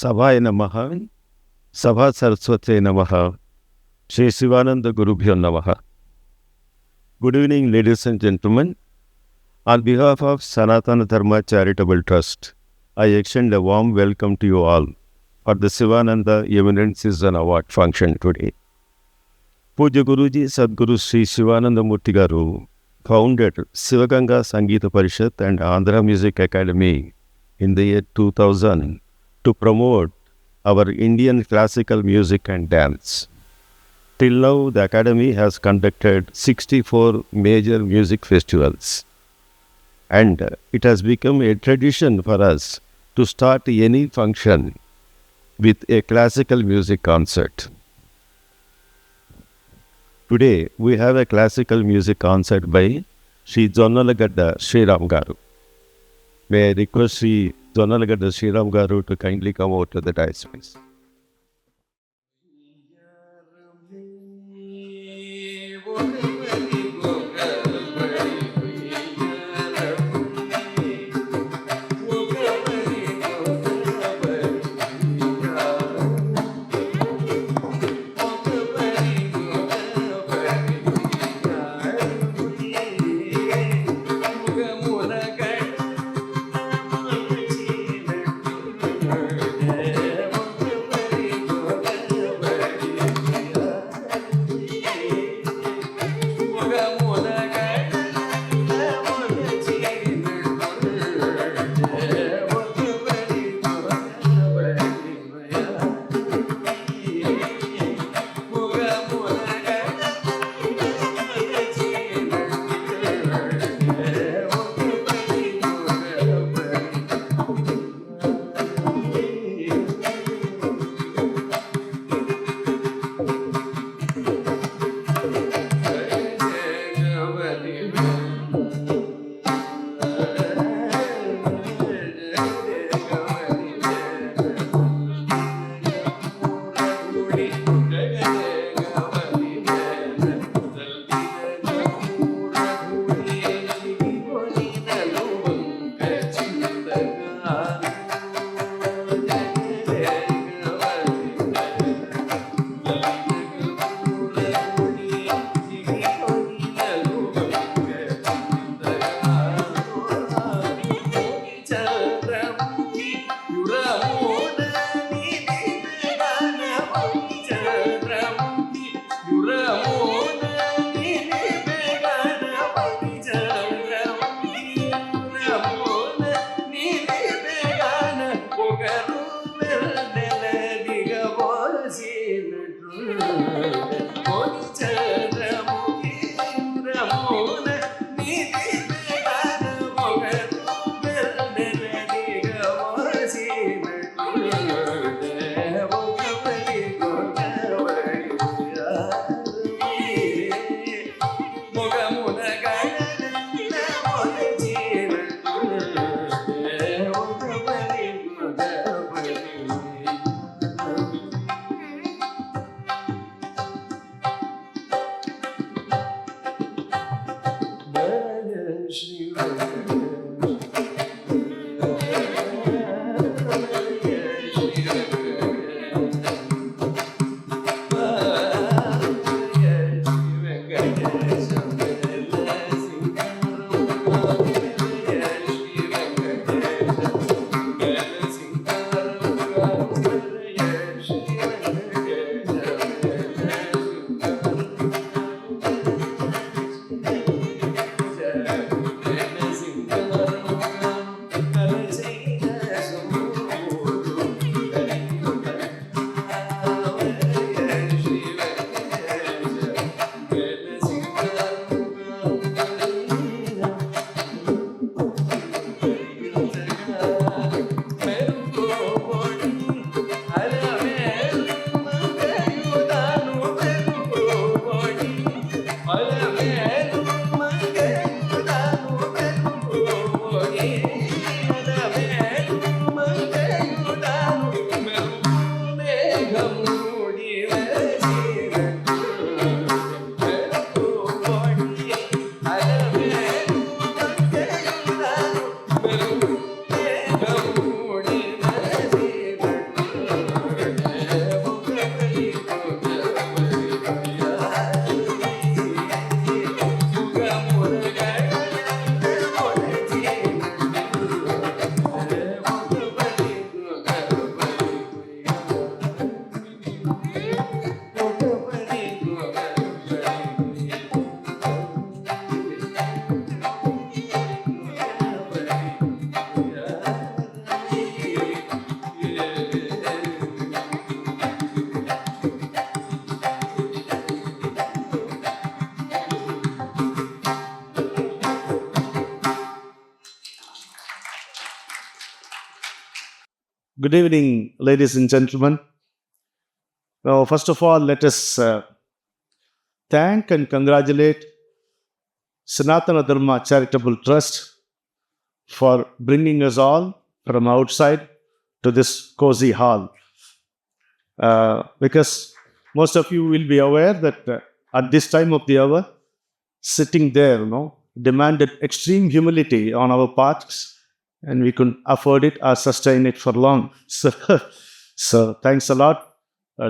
సభాయ నమః సభా సరస్వతే నమః శ్రీ శివానంద గురుభ్యో నమః. Good evening, ladies and gentlemen. On behalf of Sanatana Dharma Charitable Trust, I extend a warm welcome to you all for the Sivananda Eminent Season Award function today. Puja Guruji Sadguru Sri Sivananda Murti Garu founded Sivaganga Sangeeta Parishad and Andhra Music Academy in the year 2000 to promote our Indian classical music and dance. Till now, the Academy has conducted 64 major music festivals, and it has become a tradition for us to start any function with a classical music concert. Today, we have a classical music concert by Sri Jonnalagadda Sriram Garu. May I request Sri Jonnalagadda Sriram Garu to kindly come out to the dais, please. Good evening, ladies and gentlemen. Now, first of all, let us thank and congratulate Sanatana Dharma Charitable Trust for bringing us all from outside to this cozy hall. Because most of you will be aware that at this time of the hour, sitting there, demanded extreme humility on our parts, and we couldn't afford it or sustain it for long. So thanks a lot,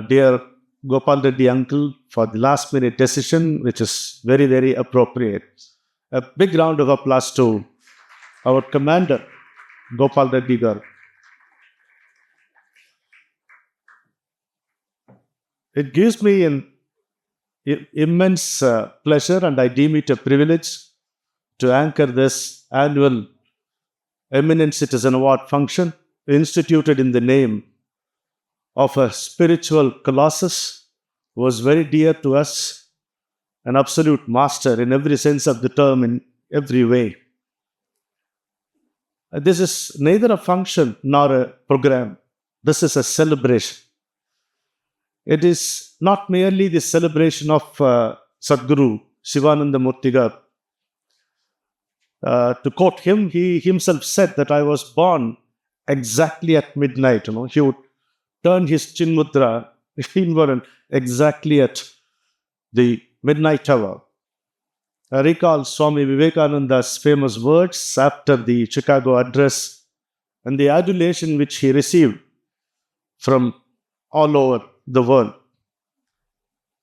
dear Gopal Reddy uncle, for the last minute decision, which is very, very appropriate. A big round of applause to our commander, Gopal Reddy garu. It gives me an immense pleasure, and I deem it a privilege to anchor this annual Eminent Citizen Award function instituted in the name of a spiritual colossus who was very dear to us, an absolute master in every sense of the term, in every way. This is neither a function nor a program. This is a celebration. It is not merely the celebration of Sadguru Sivananda Murtigar. To quote him, he himself said that I was born exactly at midnight. He would turn his chinmudra inward exactly at the midnight hour. I recall Swami Vivekananda's famous words after the Chicago address and the adulation which he received from all over the world.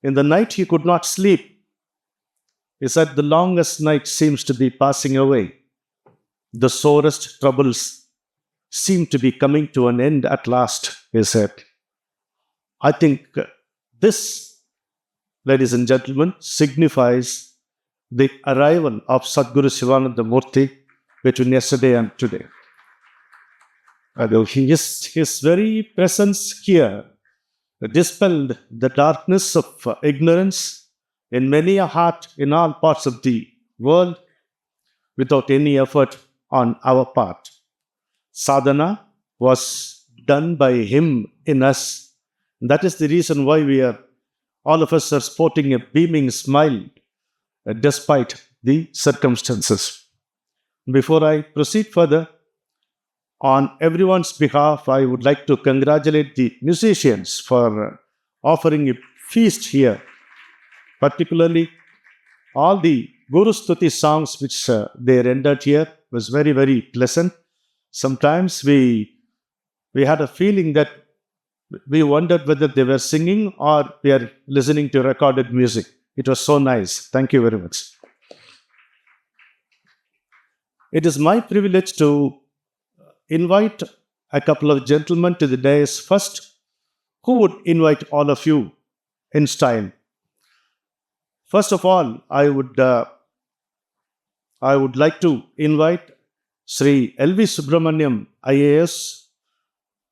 In the night he could not sleep. He said, the longest night seems to be passing away. The sorest troubles seem to be coming to an end at last, he said. I think this, ladies and gentlemen, signifies the arrival of Sadguru Sivananda Murti between yesterday and today. His very presence here dispelled the darkness of ignorance in many a heart in all parts of the world without any effort on our part. Sadhana was done by him in us. That is the reason why all of us are sporting a beaming smile despite the circumstances. Before I proceed further, on everyone's behalf, I would like to congratulate the musicians for offering a feast here. Particularly, all the Guru Stuti songs which they rendered here was very, very pleasant. Sometimes we had a feeling that we wondered whether they were singing or we are listening to recorded music. It was so nice. Thank you very much. It is my privilege to invite a couple of gentlemen to the dais first, who would invite all of you in style. First of all, I would like to invite Sri L.V. Subramaniam, IAS,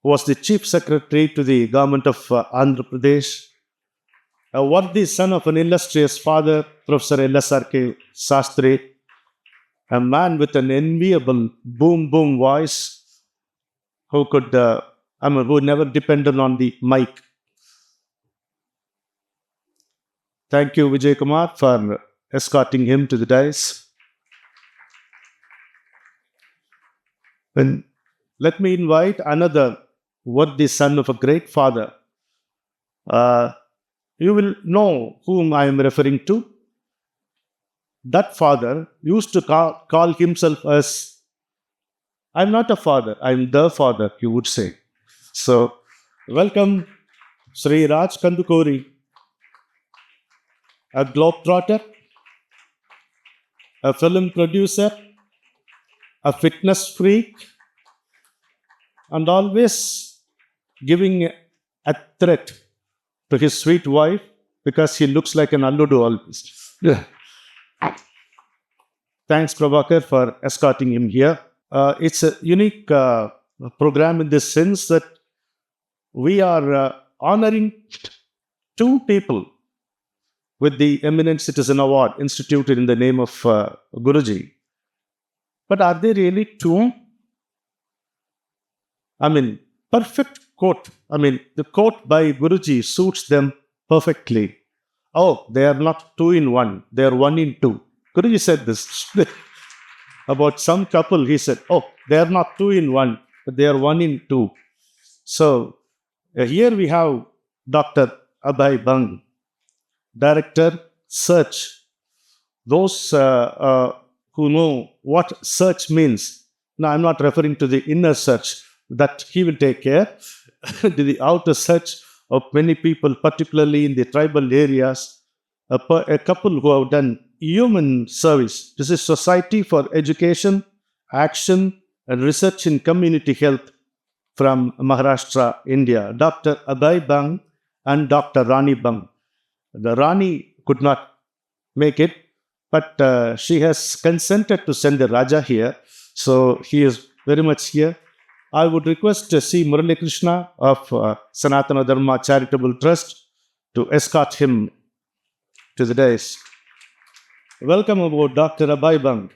who was the Chief Secretary to the Government of Andhra Pradesh, a worthy son of an illustrious father, Professor LSRK Sastri, a man with an enviable boom voice, who never depended on the mic. Thank you, Vijay Kumar, for escorting him to the dais. And let me invite another worthy son of a great father. You will know whom I am referring to. That father used to call himself as, I'm not a father, I'm the father, you would say. So, welcome Sri Raj Kandukuri, a globetrotter, a film producer, a fitness freak, and always giving a threat to his sweet wife because he looks like an alludu always. Thanks, Prabhakar, for escorting him here. It's a unique program in this sense that we are honoring two people with the Eminent Citizen Award instituted in the name of Guruji. But are they really two? perfect quote. I mean, the quote by Guruji suits them perfectly. Oh, they are not two in one, they are one in two. Guruji said this about some couple. He said, oh, they are not two in one, but they are one in two. So here we have Dr. Abhay Bang, Director, Search. Those who know what search means. Now, I'm not referring to the inner search, that he will take care. To the outer search of many people, particularly in the tribal areas, a couple who have done human service. This is Society for Education, Action and Research in Community Health from Maharashtra, India. Dr. Abhay Bang and Dr. Rani Bang. The Rani could not make it, but she has consented to send the Raja here. So he is very much here. I would request C. Murali Krishna of Sanatana Dharma Charitable Trust to escort him to the dais. Welcome aboard, Dr. Abhay Bang.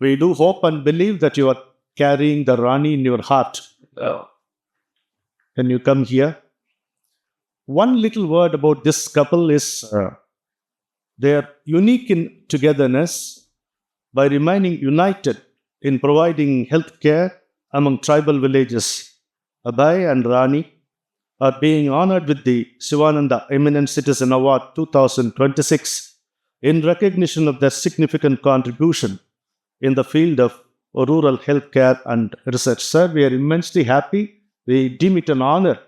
We do hope and believe that you are carrying the Rani in your heart. When you come here, one little word about this couple is they are unique in togetherness by remaining united in providing health care among tribal villages. Abhay and Rani are being honored with the Sivananda Eminent Citizen Award 2026 in recognition of their significant contribution in the field of rural health care and research. Sir, we are immensely happy. We deem it an honor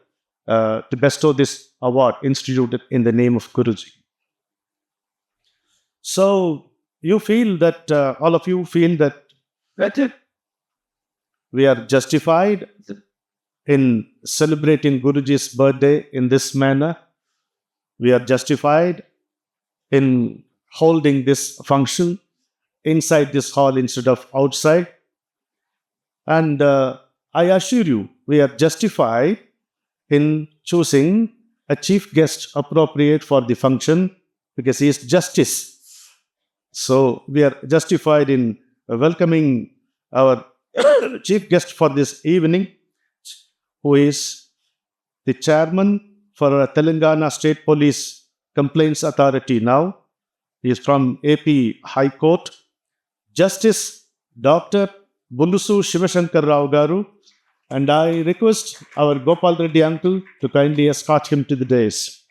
to bestow this award instituted in the name of Guruji. So, you feel that, all of you feel that we are justified in celebrating Guruji's birthday in this manner. We are justified in holding this function inside this hall instead of outside. And I assure you, we are justified in choosing a chief guest appropriate for the function because he is justice. So we are justified in welcoming our chief guest for this evening, who is the chairman for Telangana State Police Complaints Authority now. He is from AP High Court. Justice Dr. Bulusu Shivashankar Rao Garu, and I request our Gopal Reddy uncle to kindly escort him to the dais.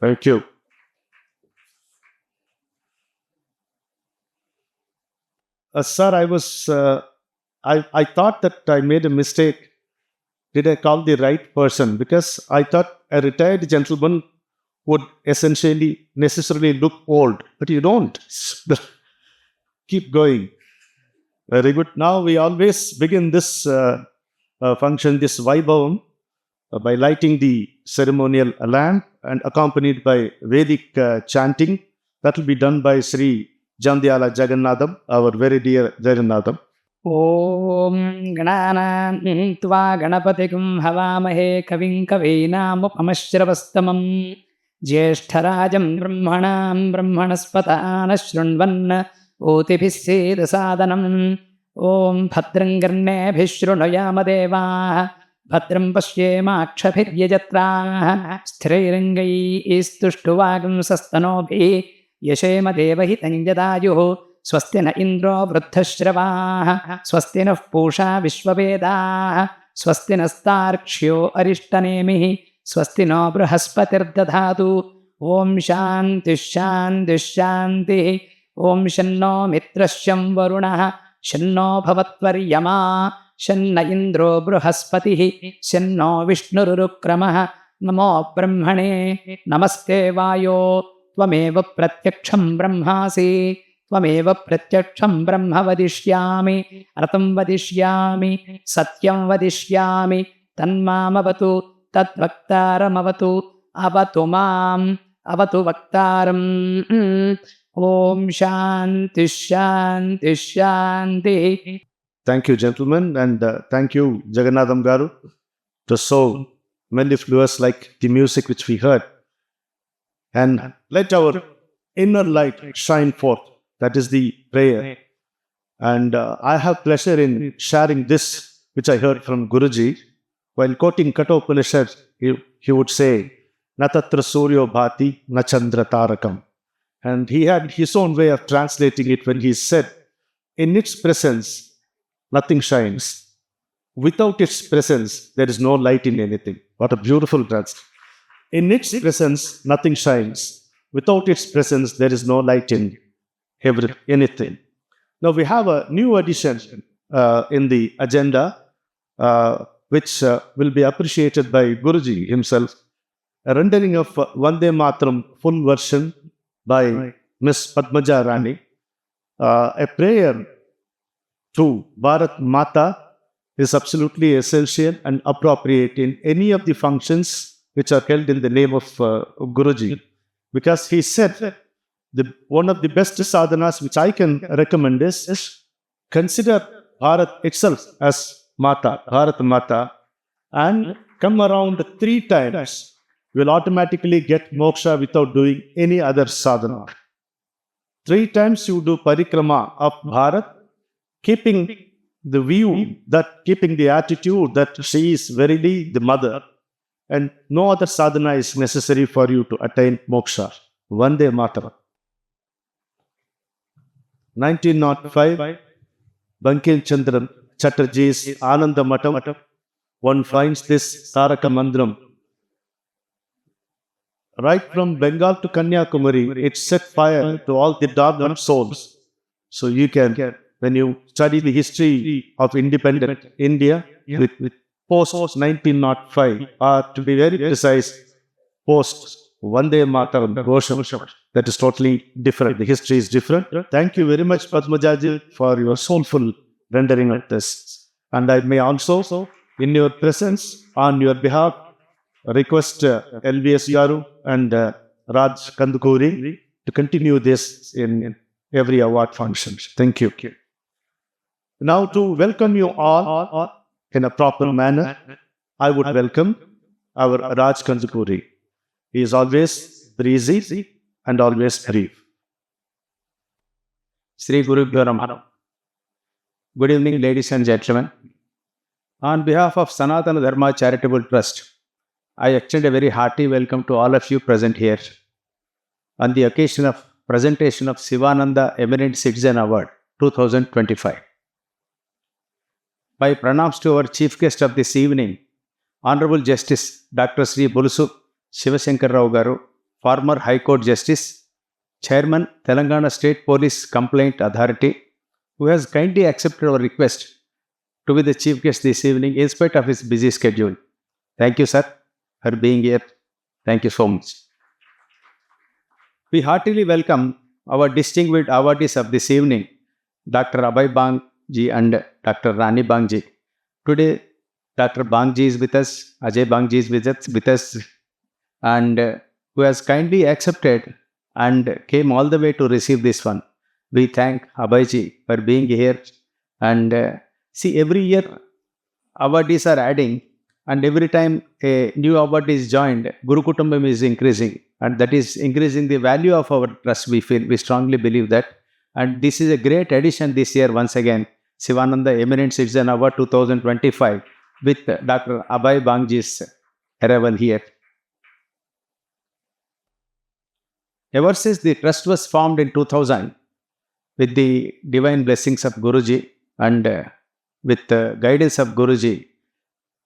Thank you. Sir, I thought that I made a mistake. Did I call the right person? Because I thought a retired gentleman would essentially necessarily look old, but you don't. Keep going. Very good. Now we always begin this function, this Vaibhavam, by lighting the ceremonial lamp and accompanied by Vedic chanting. That will be done by Sri Jandyala Jagannatham, our very dear Jagannatham. ॐ गणानान्त्वा गणपतिगुं हवामहे कविं कवीनामुपमश्रवस्तमं ज्येष्ठराजं ब्रह्मणां ब्रह्मणस्पतान शृण्वन् ऊतिभिः सीदसादनम् ॐ भद्रं कर्णेभिः शृणुयामदेवाः भद्रं पश्येमाक्षभिर्यजत्राः स्थिरैरङ्गैस्तुष्टुवागुंसस्तनोभिः यशेम देवहितं यदायुः स्वस्ति न इन्द्रो वृद्धश्रवाः स्वस्ति नः पूषा विश्ववेदाः स्वस्ति नस्तार्क्ष्यो अरिष्टनेमिः स्वस्ति नो बृहस्पतिर्दधातु ॐ शान्तिः शान्तिः शान्तिः ॐ शन्नो मित्रश्चं वरुणः शन्नो भवत्वर्यमा शन्न इन्द्रो बृहस्पतिः शन्नो विष्णुरुक्रमः नमो ब्रह्मणे नमस्ते वायो त्वमेव प्रत्यक्षं ब्रह्मासि त्वमेव प्रत्यक्षं ब्रह्म वदिष्यामि रतं वदिष्यामि सत्यं वदिष्यामि तन्मामवतु तद्वक्तारमवतु अवतु मां avatu vaktaram. Om Shanti Shanti Shanti. Thank you, gentlemen, and thank you, Jagannatham Garu, to so mellifluous like the music which we heard. And let our inner light shine forth. That is the prayer. And I have pleasure in sharing this, which I heard from Guruji. While quoting Kathopanishad, he would say, Natatra Suryo Bhati, Nachandra Tarakam. And he had his own way of translating it when he said, in its presence, nothing shines. Without its presence, there is no light in anything. What a beautiful translation. In its presence, nothing shines. Without its presence, there is no light in anything. Now we have a new addition in the agenda, which will be appreciated by Guruji himself. A rendering of Vande Mataram full version by Miss Padmaja Rani. A prayer to Bharat Mata is absolutely essential and appropriate in any of the functions which are held in the name of Guruji. Because he said, one of the best sadhanas which I can recommend is consider Bharat itself as Mata, Bharat Mata, and come around 3 times. You will automatically get moksha without doing any other sadhana. 3 times you do parikrama of Bharat, keeping the view, keeping the attitude that she is verily the mother, and no other sadhana is necessary for you to attain moksha. Vande Mataram. 1905, Bankim Chandra Chatterjee's Ananda Matam, one finds this Taraka Mandram. Right from Bengal to Kanyakumari, it set fire to all the dormant souls. So you can, when you study the history of independent India, with post 1905, or to be very precise, post Vande Mataram Ghosham, that is totally different. The history is different. Thank you very much, Padmajaji, for your soulful rendering of this. And I may also, in your presence, on your behalf, request LVS Garu and Raj Kandukuri to continue this in every award function. Thank you. Now, to welcome you all in a proper manner, I would welcome our Raj Kandukuri. He is always breezy and always brief. Sri Guru Bhyo. Good evening, ladies and gentlemen. On behalf of Sanatana Dharma Charitable Trust, I extend a very hearty welcome to all of you present here on the occasion of presentation of Sivananda Eminent Citizen Award 2025. My pranams to our chief guest of this evening, Honorable Justice Dr. Sri Bulusu Shivasankar Rao Garu, former High Court Justice, Chairman, Telangana State Police Complaint Authority, who has kindly accepted our request to be the chief guest this evening in spite of his busy schedule. Thank you, sir, for being here. Thank you so much. We heartily welcome our distinguished awardees of this evening, Dr. Abhay Bangji and Dr. Rani Bangji. Today, Dr. Bangji is with us, Ajay Bangji is with us, and who has kindly accepted and came all the way to receive this one. We thank Abhayji for being here. And see, every year awardees are adding, and every time a new award is joined, Guru Kutumbam is increasing, and that is increasing the value of our trust. We strongly believe that. And this is a great addition this year once again, Sivananda Eminent Citizen Award 2025 with Dr. Abhay Bangji's arrival here. Ever since the trust was formed in 2000, with the divine blessings of Guruji and with the guidance of Guruji,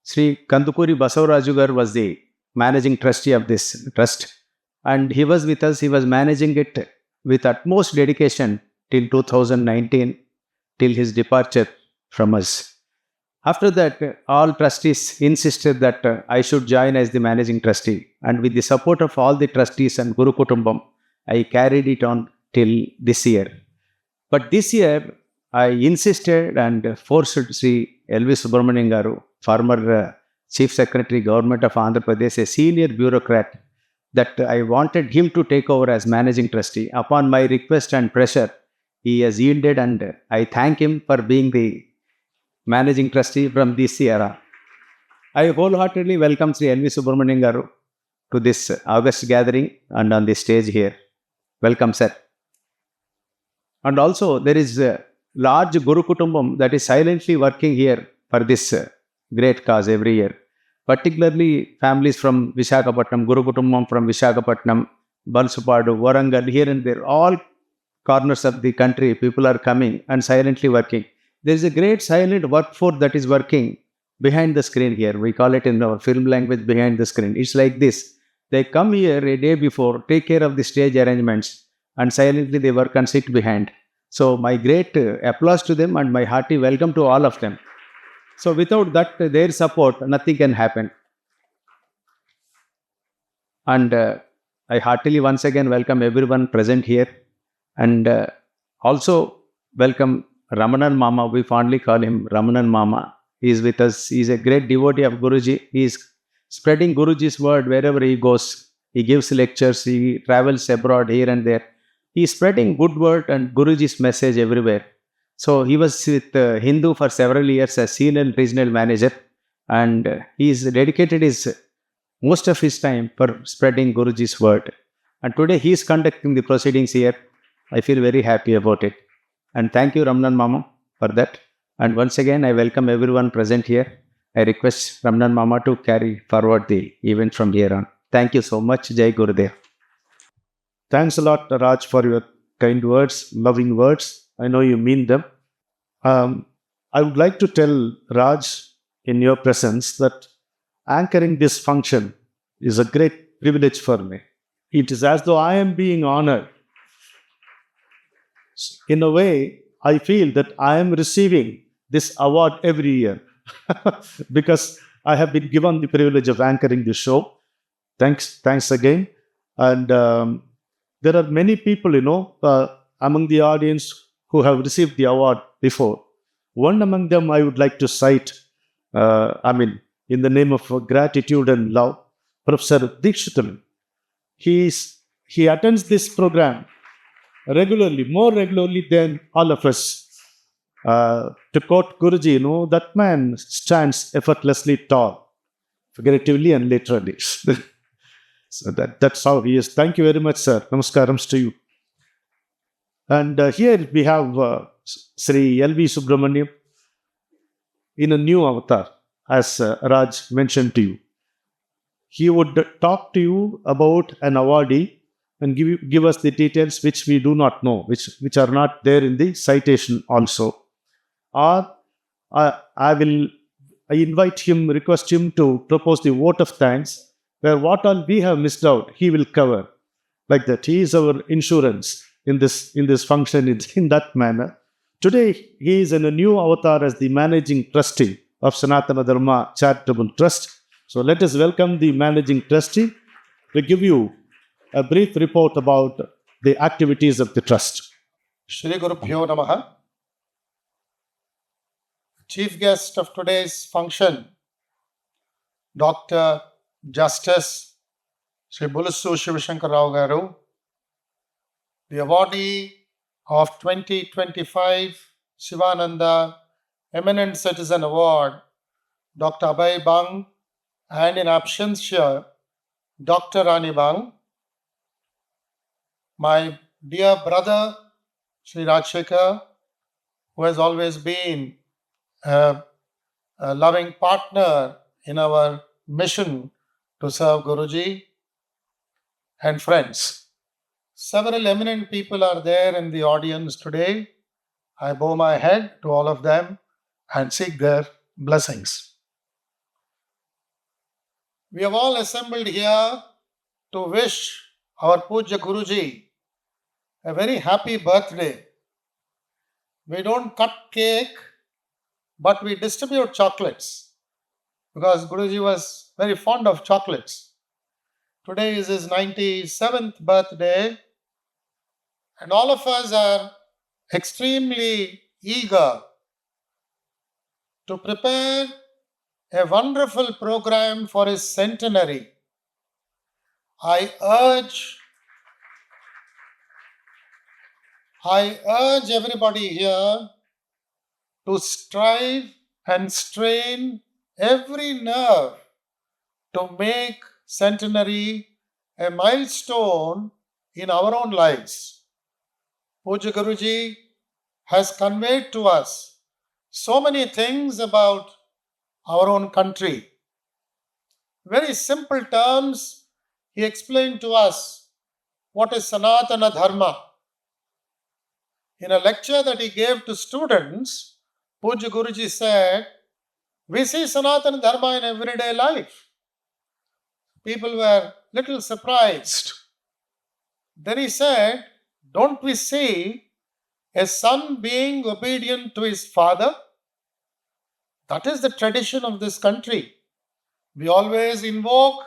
Sri Kandukuri Basavaraju Garu was the managing trustee of this trust, and he was with us. He was managing it with utmost dedication till 2019, till his departure from us. After that, all trustees insisted that I should join as the managing trustee, and with the support of all the trustees and Guru Kutumbam, I carried it on till this year. But this year, I insisted and forced Sri L.V. Subramanian Garu, former Chief Secretary, Government of Andhra Pradesh, a senior bureaucrat, that I wanted him to take over as managing trustee. Upon my request and pressure, he has yielded, and I thank him for being the managing trustee from this era. I wholeheartedly welcome Sri L.V. Subramanian Garu to this August gathering and on the stage here. Welcome, sir. And also, there is a large Guru Kutumbam that is silently working here for this great cause every year. Particularly families from Visakhapatnam, Guru Kutumbam from Visakhapatnam, Balsupadu, Warangal, here and there, all corners of the country, people are coming and silently working. There is a great silent workforce that is working behind the screen here. We call it in our film language behind the screen. It's like this. They come here a day before, take care of the stage arrangements, and silently they work and sit behind. So my great applause to them and my hearty welcome to all of them. So without that, their support, nothing can happen. And I heartily once again welcome everyone present here, and also welcome Ramanan Mama. We fondly call him Ramanan Mama. He is with us. He is a great devotee of Guruji. He is spreading Guruji's word wherever he goes. He gives lectures. He travels abroad here and there. He is spreading good word and Guruji's message everywhere. So he was with Hindu for several years as senior regional manager, and he is dedicated most of his time for spreading Guruji's word. And today he is conducting the proceedings here. I feel very happy about it. And thank you, Ramanan Mama, for that. And once again, I welcome everyone present here. I request Ramanan Mama to carry forward the event from here on. Thank you so much. Jai Gurudev. Thanks a lot, Raj, for your kind words, loving words. I know you mean them. I would like to tell Raj in your presence that anchoring this function is a great privilege for me. It is as though I am being honored. In a way, I feel that I am receiving this award every year because I have been given the privilege of anchoring the show. Thanks again. And there are many people, among the audience who have received the award before. One among them I would like to cite, in the name of gratitude and love, Professor Dikshitam. He attends this program regularly, more regularly than all of us. To quote Guruji, that man stands effortlessly tall, figuratively and literally. So that's how he is. Thank you very much, sir. Namaskarams to you. And here we have Sri L.V. Subramaniam in a new avatar, as Raj mentioned to you. He would talk to you about an awardee and give us the details which we do not know, which are not there in the citation also. Or I request him to propose the vote of thanks, where what all we have missed out, he will cover. Like that. He is our insurance in this function in that manner. Today, he is in a new avatar as the managing trustee of Sanatana Dharma Charitable Trust. So let us welcome the managing trustee to give you a brief report about the activities of the trust. Shri Guru Bhyo Namaha. Chief guest of today's function, Dr. Justice Sri Bulusu Shivashankar Rao Garu, the awardee of 2025 Sivananda Eminent Citizen Award, Dr. Abhay Bang, and in absentia, Dr. Rani Bang, my dear brother, Sri Rajshekar, who has always been a loving partner in our mission to serve Guruji, and friends. Several eminent people are there in the audience today. I bow my head to all of them and seek their blessings. We have all assembled here to wish our Puja Guruji a very happy birthday. We don't cut cake, but we distribute chocolates because Guruji was very fond of chocolates. Today is his 97th birthday, and all of us are extremely eager to prepare a wonderful program for his centenary. I urge everybody here to strive and strain every nerve to make centenary a milestone in our own lives. Puja Guruji has conveyed to us so many things about our own country. Very simple terms, he explained to us what is Sanatana Dharma. In a lecture that he gave to students, Puja Guruji said, we see Sanatana Dharma in everyday life. People were little surprised. Then he said, don't we see a son being obedient to his father? That is the tradition of this country. We always invoke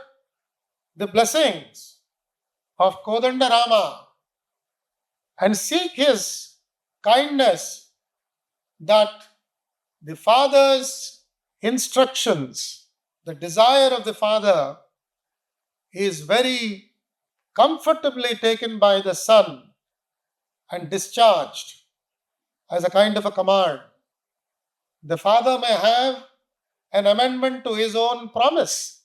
the blessings of Kodandarama and seek his kindness, that the father's instructions, the desire of the father, is very comfortably taken by the son and discharged as a kind of a command. The father may have an amendment to his own promise,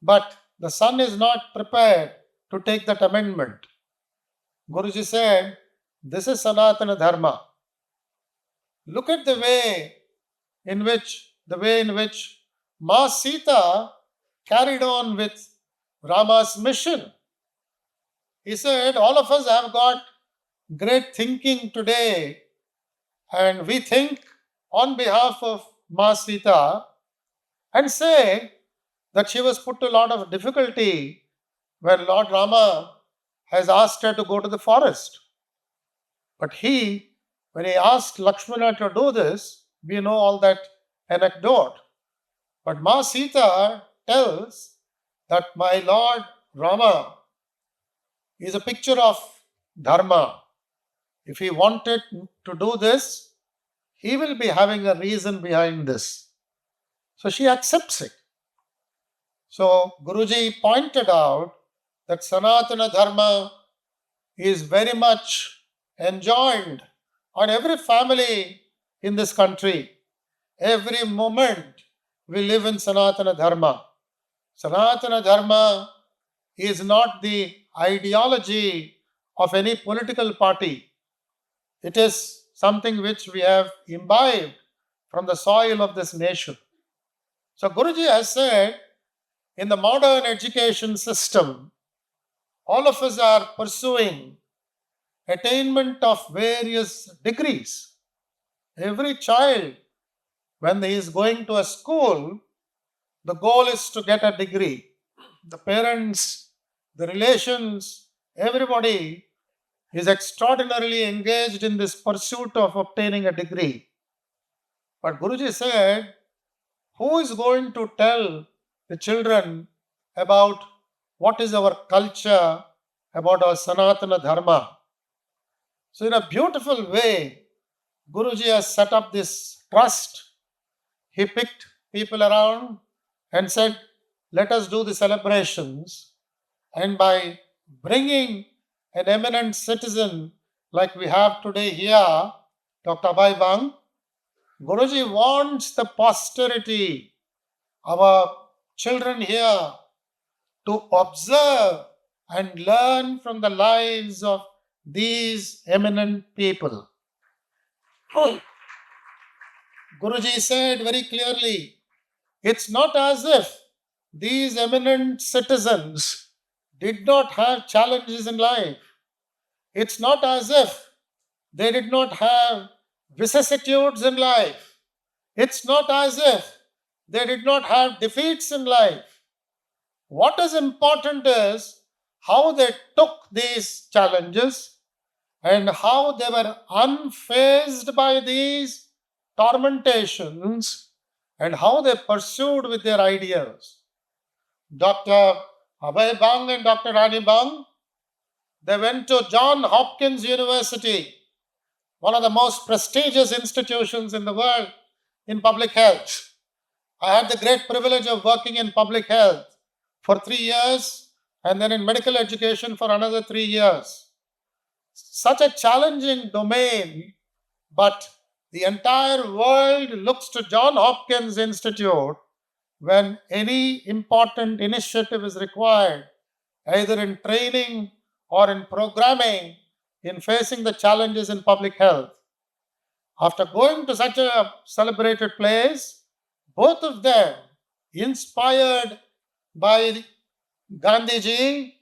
but the son is not prepared to take that amendment. Guruji said, this is Sanatana Dharma. Look at the way in which Ma Sita carried on with Rama's mission. He said, all of us have got great thinking today, and we think on behalf of Ma Sita and say that she was put to a lot of difficulty when Lord Rama has asked her to go to the forest. But when he asked Lakshmana to do this, we know all that anecdote. But Ma Sita tells that my Lord Rama is a picture of Dharma. If he wanted to do this, he will be having a reason behind this. So she accepts it. So Guruji pointed out that Sanatana Dharma is very much enjoined on every family in this country. Every moment we live in Sanatana Dharma. Sanatana Dharma is not the ideology of any political party. It is something which we have imbibed from the soil of this nation. So Guruji has said, in the modern education system, all of us are pursuing attainment of various degrees. Every child, when he is going to a school, the goal is to get a degree. The parents, the relations, everybody is extraordinarily engaged in this pursuit of obtaining a degree. But Guruji said, who is going to tell the children about what is our culture, about our Sanatana Dharma? So in a beautiful way, Guruji has set up this trust. He picked people around and said, let us do the celebrations. And by bringing an eminent citizen like we have today here, Dr. Abhay Bang, Guruji wants the posterity, our children here, to observe and learn from the lives of these eminent people. Guruji said very clearly, it's not as if these eminent citizens did not have challenges in life. It's not as if they did not have vicissitudes in life. It's not as if they did not have defeats in life. What is important is how they took these challenges and how they were unfazed by these tormentations and how they pursued with their ideas. Dr. Abhay Bang and Dr. Rani Bang, they went to Johns Hopkins University, one of the most prestigious institutions in the world in public health. I had the great privilege of working in public health for 3 years and then in medical education for another 3 years. Such a challenging domain, but the entire world looks to John Hopkins Institute when any important initiative is required, either in training or in programming, in facing the challenges in public health. After going to such a celebrated place, both of them, inspired by Gandhiji,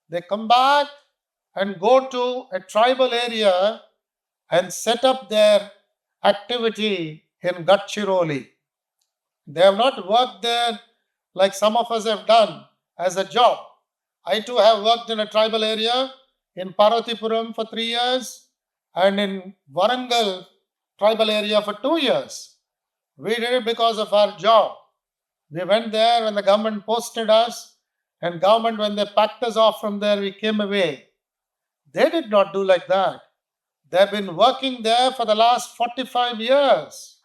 they come back and go to a tribal area and set up their activity in Gadchiroli. They have not worked there like some of us have done as a job. I too have worked in a tribal area in Parvatipuram for 3 years and in Warangal tribal area for 2 years. We did it because of our job. We went there when the government posted us, and government, when they packed us off from there, we came away. They did not do like that. They've been working there for the last 45 years.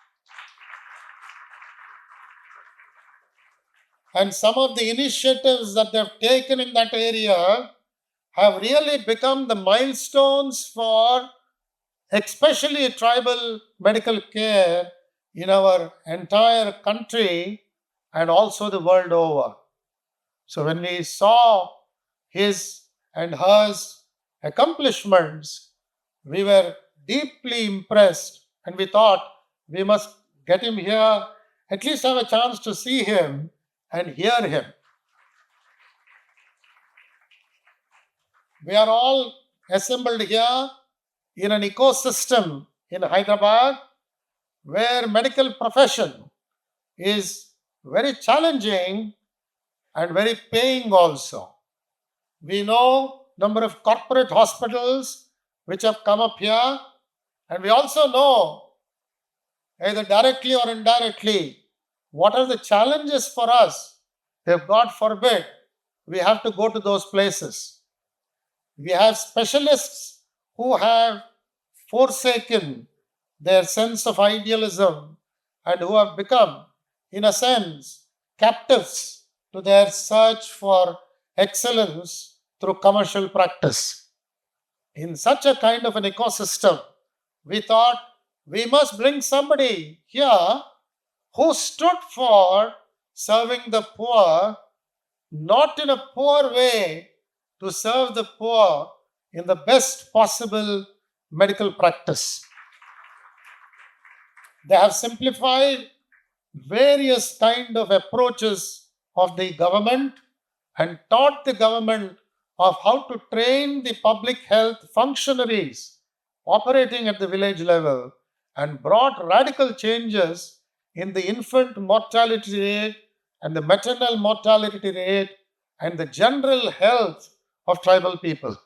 And some of the initiatives that they've taken in that area have really become the milestones for especially tribal medical care in our entire country and also the world over. So when we saw his and hers accomplishments, we were deeply impressed and we thought we must get him here, at least have a chance to see him and hear him. We are all assembled here in an ecosystem in Hyderabad where medical profession is very challenging and very paying also. We know number of corporate hospitals which have come up here, and we also know, either directly or indirectly, what are the challenges for us if, God forbid, we have to go to those places. We have specialists who have forsaken their sense of idealism and who have become, in a sense, captives to their search for excellence through commercial practice. In such a kind of an ecosystem, we thought we must bring somebody here who stood for serving the poor, not in a poor way, to serve the poor in the best possible medical practice. They have simplified various kind of approaches of the government and taught the government of how to train the public health functionaries operating at the village level, and brought radical changes in the infant mortality rate and the maternal mortality rate and the general health of tribal people.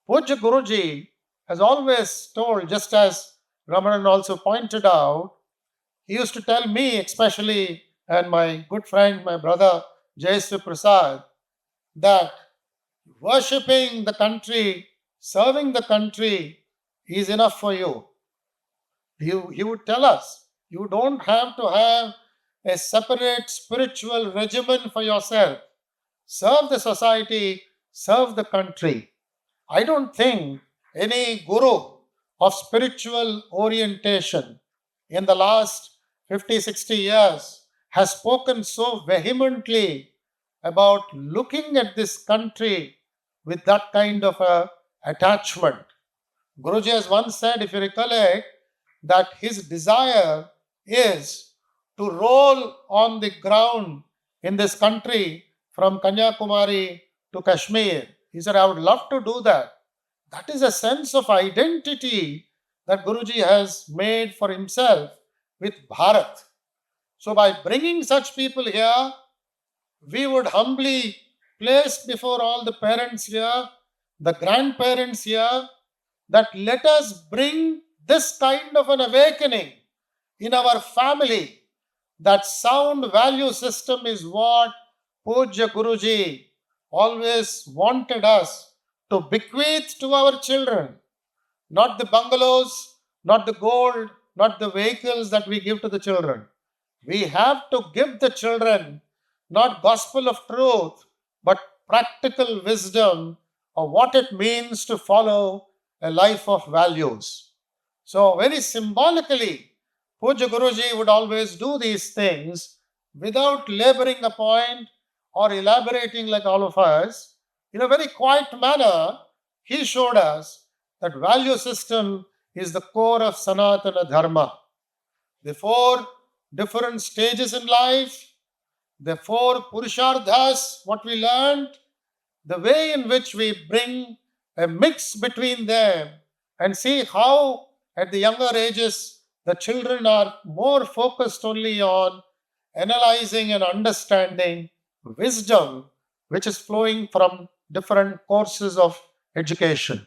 Pujya Guruji has always told, just as Ramanan also pointed out, he used to tell me especially, and my good friend, my brother Jayasri Prasad, that worshipping the country, serving the country is enough for you. He would tell us, you don't have to have a separate spiritual regimen for yourself. Serve the society, serve the country. I don't think any guru of spiritual orientation in the last 50, 60 years has spoken so vehemently about looking at this country with that kind of a attachment. Guruji has once said, if you recollect, that his desire is to roll on the ground in this country from Kanyakumari to Kashmir. He said, I would love to do that. That is a sense of identity that Guruji has made for himself with Bharat. So by bringing such people here, we would humbly place before all the parents here, the grandparents here, that let us bring this kind of an awakening in our family. That sound value system is what Pujya Guruji always wanted us to bequeath to our children. Not the bungalows, not the gold, not the vehicles that we give to the children. We have to give the children not gospel of truth, but practical wisdom of what it means to follow a life of values. So, very symbolically, Puja Guruji would always do these things without laboring a point or elaborating like all of us. In a very quiet manner, he showed us that value system is the core of Sanatana Dharma. The four different stages in life, the four Purusharthas, what we learned, the way in which we bring a mix between them and see how at the younger ages the children are more focused only on analyzing and understanding wisdom which is flowing from different courses of education.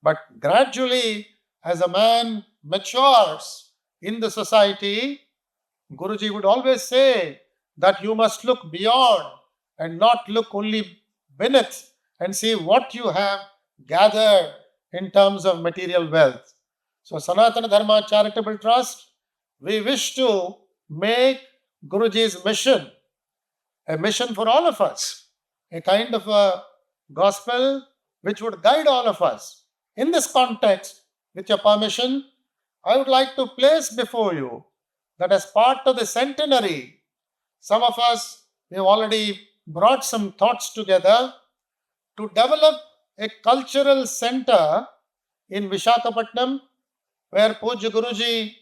But gradually, as a man matures in the society, Guruji would always say that you must look beyond and not look only beneath and see what you have gathered in terms of material wealth. So, Sanatana Dharma Charitable Trust, we wish to make Guruji's mission a mission for all of us, a kind of a gospel which would guide all of us. In this context, with your permission, I would like to place before you that as part of the centenary, some of us, we have already brought some thoughts together to develop a cultural center in Vishakhapatnam where Puja Guruji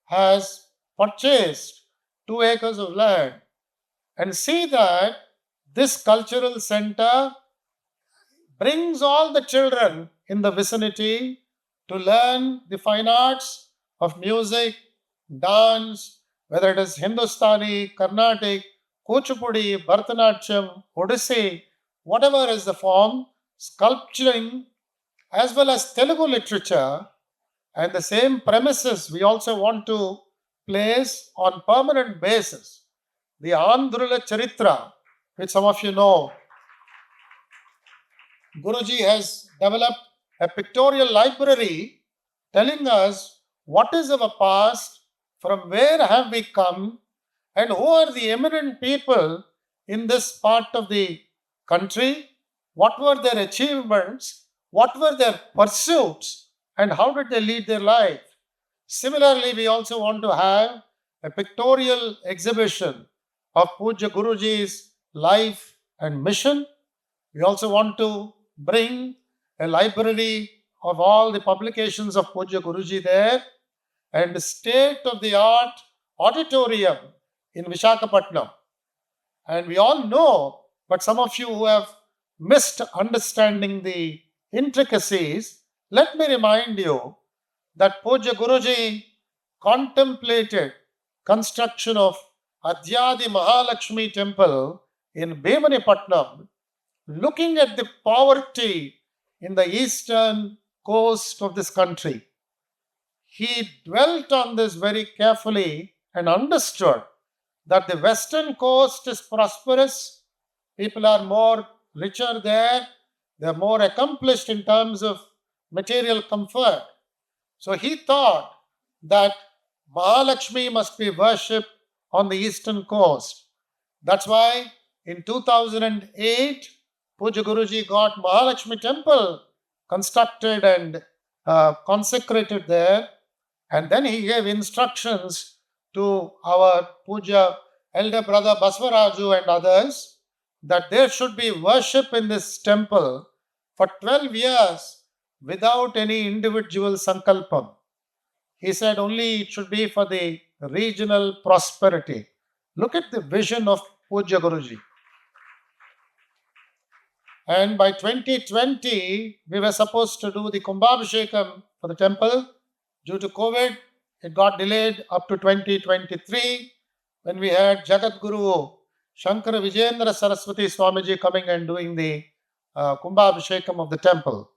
has purchased 2 acres of land, and see that this cultural center brings all the children in the vicinity to learn the fine arts of music, dance, whether it is Hindustani, Carnatic, Kuchipudi, Bharatanatyam, Odissi, whatever is the form, sculpturing, as well as Telugu literature, and the same premises we also want to place on permanent basis. The Andhrula Charitra, which some of you know, Guruji has developed a pictorial library telling us what is our past, from where have we come, and who are the eminent people in this part of the country, what were their achievements, what were their pursuits, and how did they lead their life. Similarly, we also want to have a pictorial exhibition of Puja Guruji's life and mission. We also want to bring a library of all the publications of Puja Guruji there and state-of-the-art auditorium in Vishakhapatnam. And we all know, but some of you who have missed understanding the intricacies, let me remind you that Puja Guruji contemplated construction of Adhyadi Mahalakshmi temple in Bemanipatnam, looking at the poverty in the eastern coast of this country. He dwelt on this very carefully and understood that the western coast is prosperous, people are more richer there, they are more accomplished in terms of material comfort. So he thought that Mahalakshmi must be worshipped on the eastern coast. That's why in 2008, Puja Guruji got Mahalakshmi temple constructed and consecrated there. And then he gave instructions to our Puja elder brother Basvaraju and others that there should be worship in this temple for 12 years without any individual sankalpam. He said only it should be for the regional prosperity. Look at the vision of Puja Guruji. And by 2020, we were supposed to do the Kumbhabhishekam for the temple. Due to COVID, it got delayed up to 2023 when we had Jagat Guru Shankara Vijayendra Saraswati Swamiji coming and doing the Kumbhabhishekam of the temple.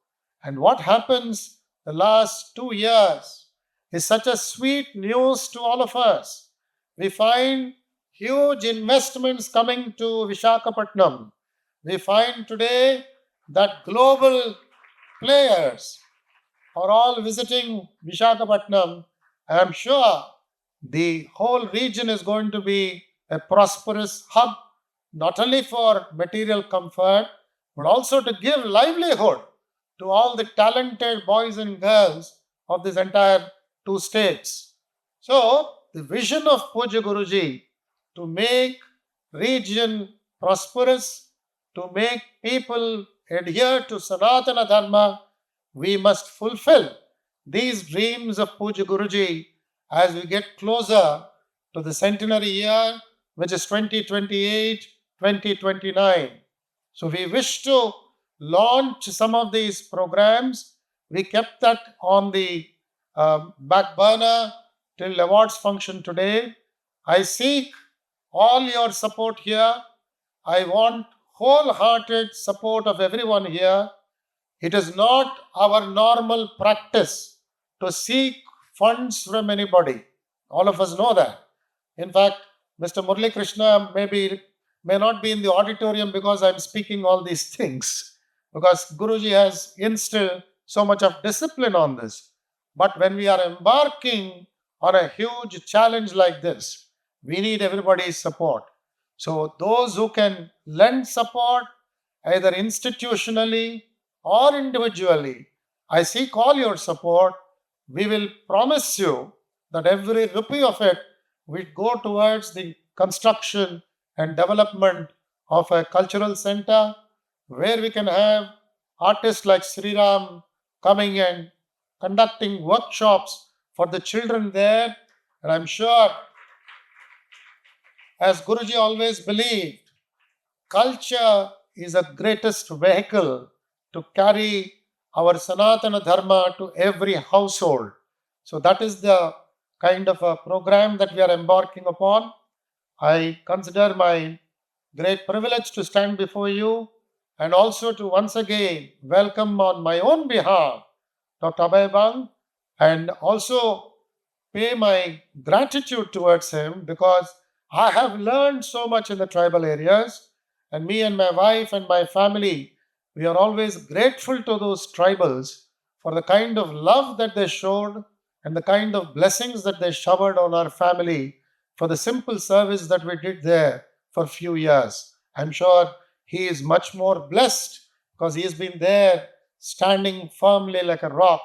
And what happens the last 2 years is such a sweet news to all of us. We find huge investments coming to Vishakhapatnam. We find today that global players are all visiting Vishakhapatnam. I am sure the whole region is going to be a prosperous hub, not only for material comfort, but also to give livelihood to all the talented boys and girls of this entire two states. So, the vision of Puja Guruji to make region prosperous, to make people adhere to Sanatana Dharma, we must fulfill these dreams of Puja Guruji as we get closer to the centenary year, which is 2028 2029. So, we wish to launch some of these programs. We kept that on the back burner till awards function today. I seek all your support here. I want wholehearted support of everyone here. It is not our normal practice to seek funds from anybody. All of us know that. In fact, Mr. Murali Krishna may not be in the auditorium because I'm speaking all these things, because Guruji has instilled so much of discipline on this. But when we are embarking on a huge challenge like this, we need everybody's support. So those who can lend support, either institutionally or individually, I seek all your support. We will promise you that every rupee of it will go towards the construction and development of a cultural center where we can have artists like Sri Ram coming and conducting workshops for the children there. And I'm sure, as Guruji always believed, culture is the greatest vehicle to carry our Sanatana Dharma to every household. So that is the kind of a program that we are embarking upon. I consider my great privilege to stand before you and also to once again welcome on my own behalf Dr. Abhay Bang, and also pay my gratitude towards him because I have learned so much in the tribal areas, and me and my wife and my family, we are always grateful to those tribals for the kind of love that they showed and the kind of blessings that they showered on our family for the simple service that we did there for a few years. I'm sure he is much more blessed because he has been there standing firmly like a rock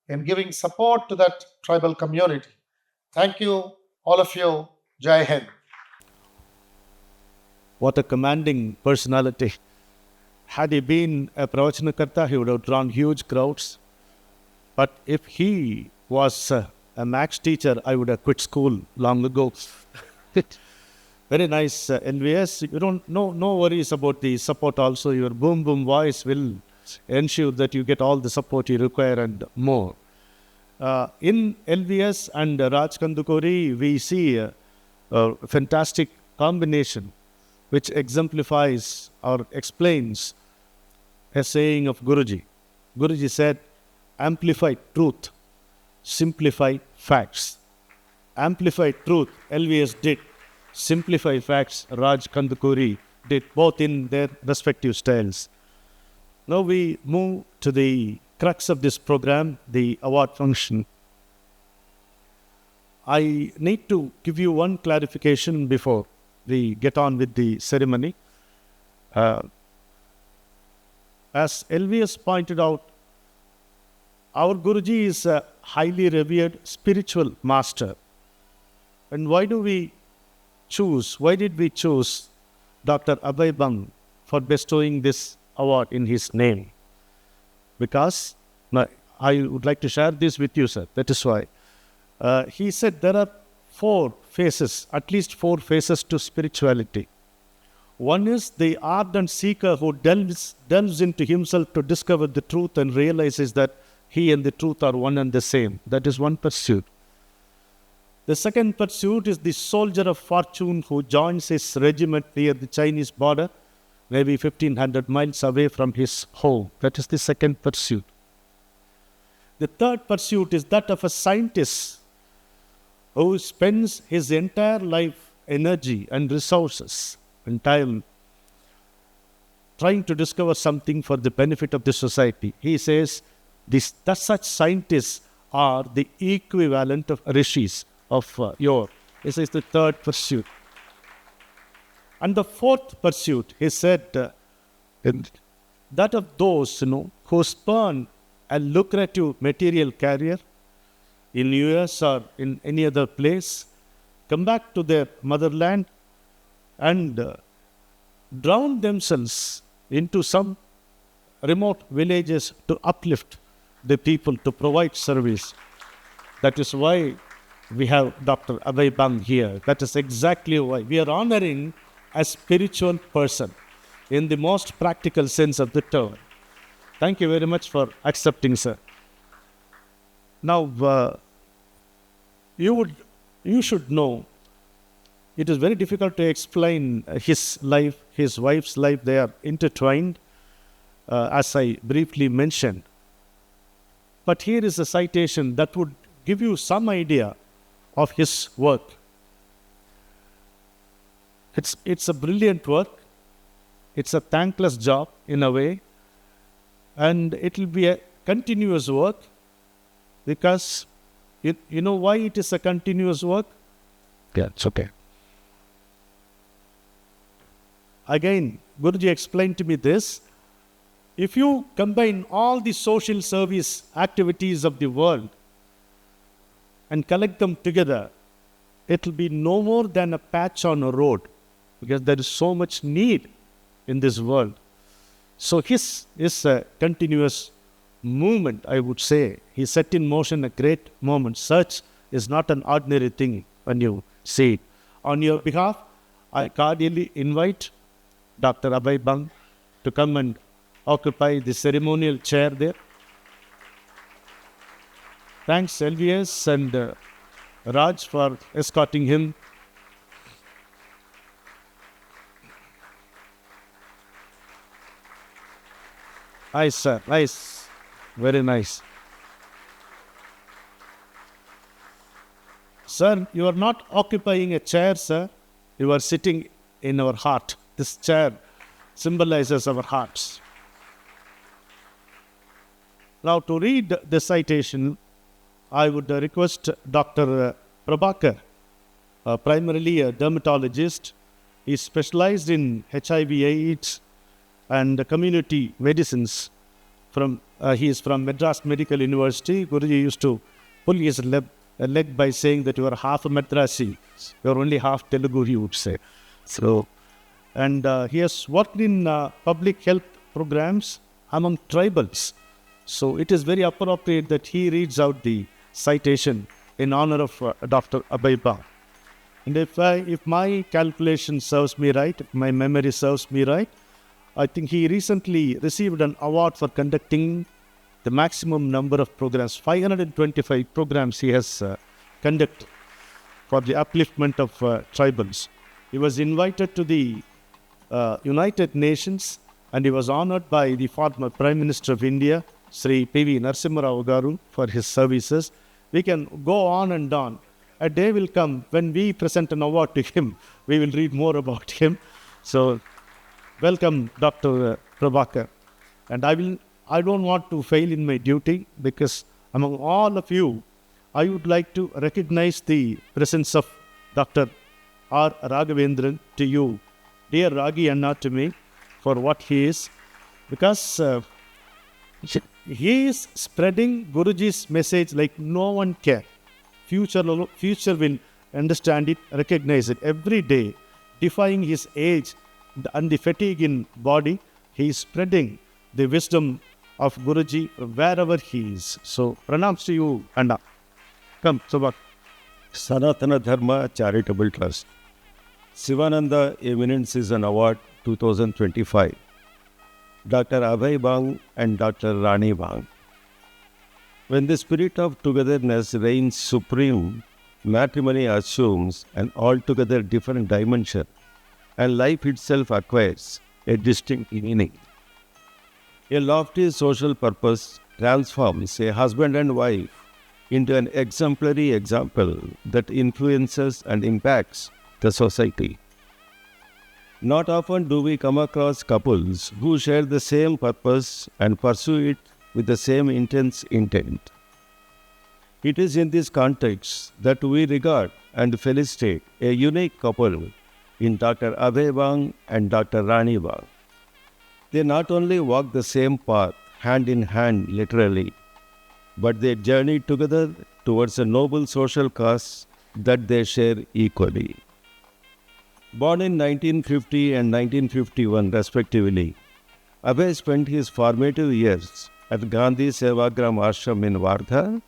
and giving support to that tribal community. Thank you, all of you. Jai Hind. What a commanding personality. Had he been a Pravachanakarta, he would have drawn huge crowds. But if he was a max teacher, I would have quit school long ago. Very nice, NVS. You don't no worries about the support also. Your boom voice will ensure that you get all the support you require and more. In LVS and Raj Kandukori, we see a fantastic combination which exemplifies or explains a saying of Guruji. Guruji said, amplify truth, simplify facts. Amplify truth, LVS did. Simplify facts, Raj Kandukuri did, both in their respective styles. Now we move to the crux of this program, the award function. I need to give you one clarification before we get on with the ceremony. As LVS pointed out, our Guruji is a highly revered spiritual master. And why did we choose Dr. Abhay Bang for bestowing this award in his name? Because I would like to share this with you, sir. That is why. He said there are at least four phases to spirituality. One is the ardent seeker who delves into himself to discover the truth and realizes that he and the truth are one and the same. That is one pursuit. The second pursuit is the soldier of fortune who joins his regiment near the Chinese border, maybe 1500 miles away from his home. That is the second pursuit. The third pursuit is that of a scientist who spends his entire life, energy and resources and time trying to discover something for the benefit of the society. He says such scientists are the equivalent of rishis of yore. This is the third pursuit. And the fourth pursuit, he said, that of those who spurn a lucrative material career in US or in any other place, come back to their motherland and drown themselves into some remote villages to uplift the people, to provide service. That is why we have Dr. Abhay Bang here. That is exactly why we are honoring a spiritual person in the most practical sense of the term. Thank you very much for accepting, sir. Now, you should know, it is very difficult to explain his life, his wife's life. They are intertwined, as I briefly mentioned. But here is a citation that would give you some idea of his work. It's a brilliant work. It's a thankless job in a way. And it will be a continuous work because you know why it is a continuous work? Yeah, it's okay. Again, Guruji explained to me this. If you combine all the social service activities of the world and collect them together, it will be no more than a patch on a road because there is so much need in this world. So his is a continuous movement, I would say. He set in motion a great moment. Such is not an ordinary thing when you see it. On your behalf, I cordially invite Dr. Abhay Bang to come and occupy the ceremonial chair there. Thanks LVS and Raj for escorting him. Nice, sir. Nice. Very nice. Sir, you are not occupying a chair, sir. You are sitting in our heart. This chair symbolizes our hearts. Now, to read the citation, I would request Dr. Prabhakar, primarily a dermatologist. He specialized in HIV/AIDS and community medicines. He is from Madras Medical University. Guruji used to pull his leg by saying that you are half a Madrasi. You are only half Telugu, he would say. And he has worked in public health programs among tribals. So it is very appropriate that he reads out the citation in honor of Dr. Abhay Bang. And if my calculation serves me right, if my memory serves me right, I think he recently received an award for conducting the maximum number of programs. 525 programs he has conducted for the upliftment of tribals. He was invited to the United Nations and he was honored by the former Prime Minister of India, Sri P.V. Narasimha Rao Garu, for his services. We can go on and on. A day will come when we present an award to him. We will read more about him. So, welcome, Dr. Prabhakar. And I don't want to fail in my duty because among all of you, I would like to recognize the presence of Dr. R. Raghavendran to you, dear Ragi Anna to me, for what he is, because he is spreading Guruji's message like no one can. Future will understand it, recognize it. Every day, defying his age and the fatigue in body, he is spreading the wisdom of Guruji wherever he is. So, pranams to you, Anna. Come, Subhak. Sanatana Dharma Charitable Trust. Sivananda Eminent Season Award 2025. Dr. Abhay Bang and Dr. Rani Bang. When the spirit of togetherness reigns supreme, matrimony assumes an altogether different dimension, and life itself acquires a distinct meaning. A lofty social purpose transforms a husband and wife into an exemplary example that influences and impacts the society. Not often do we come across couples who share the same purpose and pursue it with the same intense intent. It is in this context that we regard and felicitate a unique couple in Dr. Abhay Bang and Dr. Rani Bang. They not only walked the same path, hand in hand literally, but they journeyed together towards a noble social cause that they share equally. Born in 1950 and 1951 respectively, Abhay spent his formative years at Gandhi Sevagram Ashram in Wardha,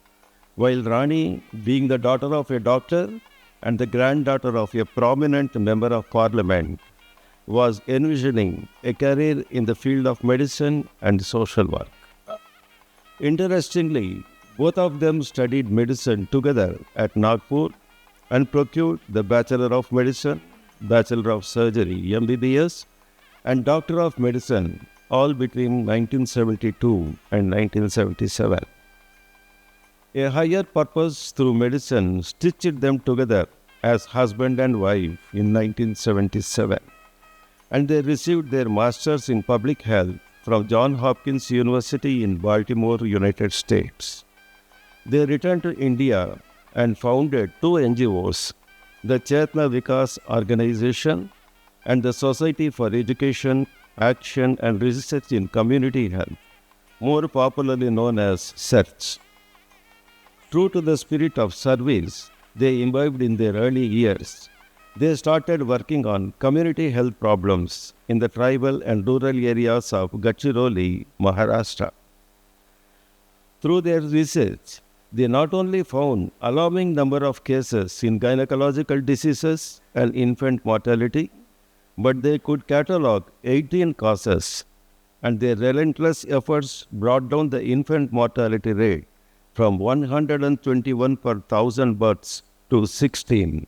while Rani, being the daughter of a doctor and the granddaughter of a prominent member of parliament, was envisioning a career in the field of medicine and social work. Interestingly, both of them studied medicine together at Nagpur and procured the Bachelor of Medicine, Bachelor of Surgery (MBBS), and Doctor of Medicine, all between 1972 and 1977. A higher purpose through medicine stitched them together as husband and wife in 1977, and they received their Masters in Public Health from Johns Hopkins University in Baltimore, United States. They returned to India and founded two NGOs, the Chetna Vikas Organization and the Society for Education, Action and Research in Community Health, more popularly known as SEARCH. True to the spirit of service they imbibed in their early years, they started working on community health problems in the tribal and rural areas of Gadchiroli, Maharashtra. Through their research, they not only found alarming number of cases in gynecological diseases and infant mortality, but they could catalogue 18 causes, and their relentless efforts brought down the infant mortality rate from 121 per thousand births to 16.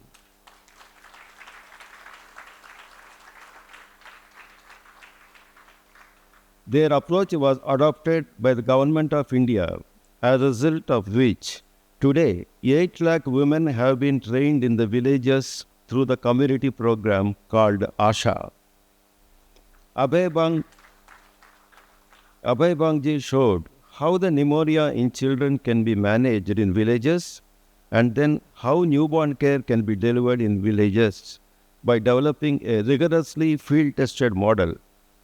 Their approach was adopted by the Government of India, as a result of which today 8 lakh women have been trained in the villages through the community program called ASHA. Abhay Bangji showed how the pneumonia in children can be managed in villages and then how newborn care can be delivered in villages by developing a rigorously field-tested model,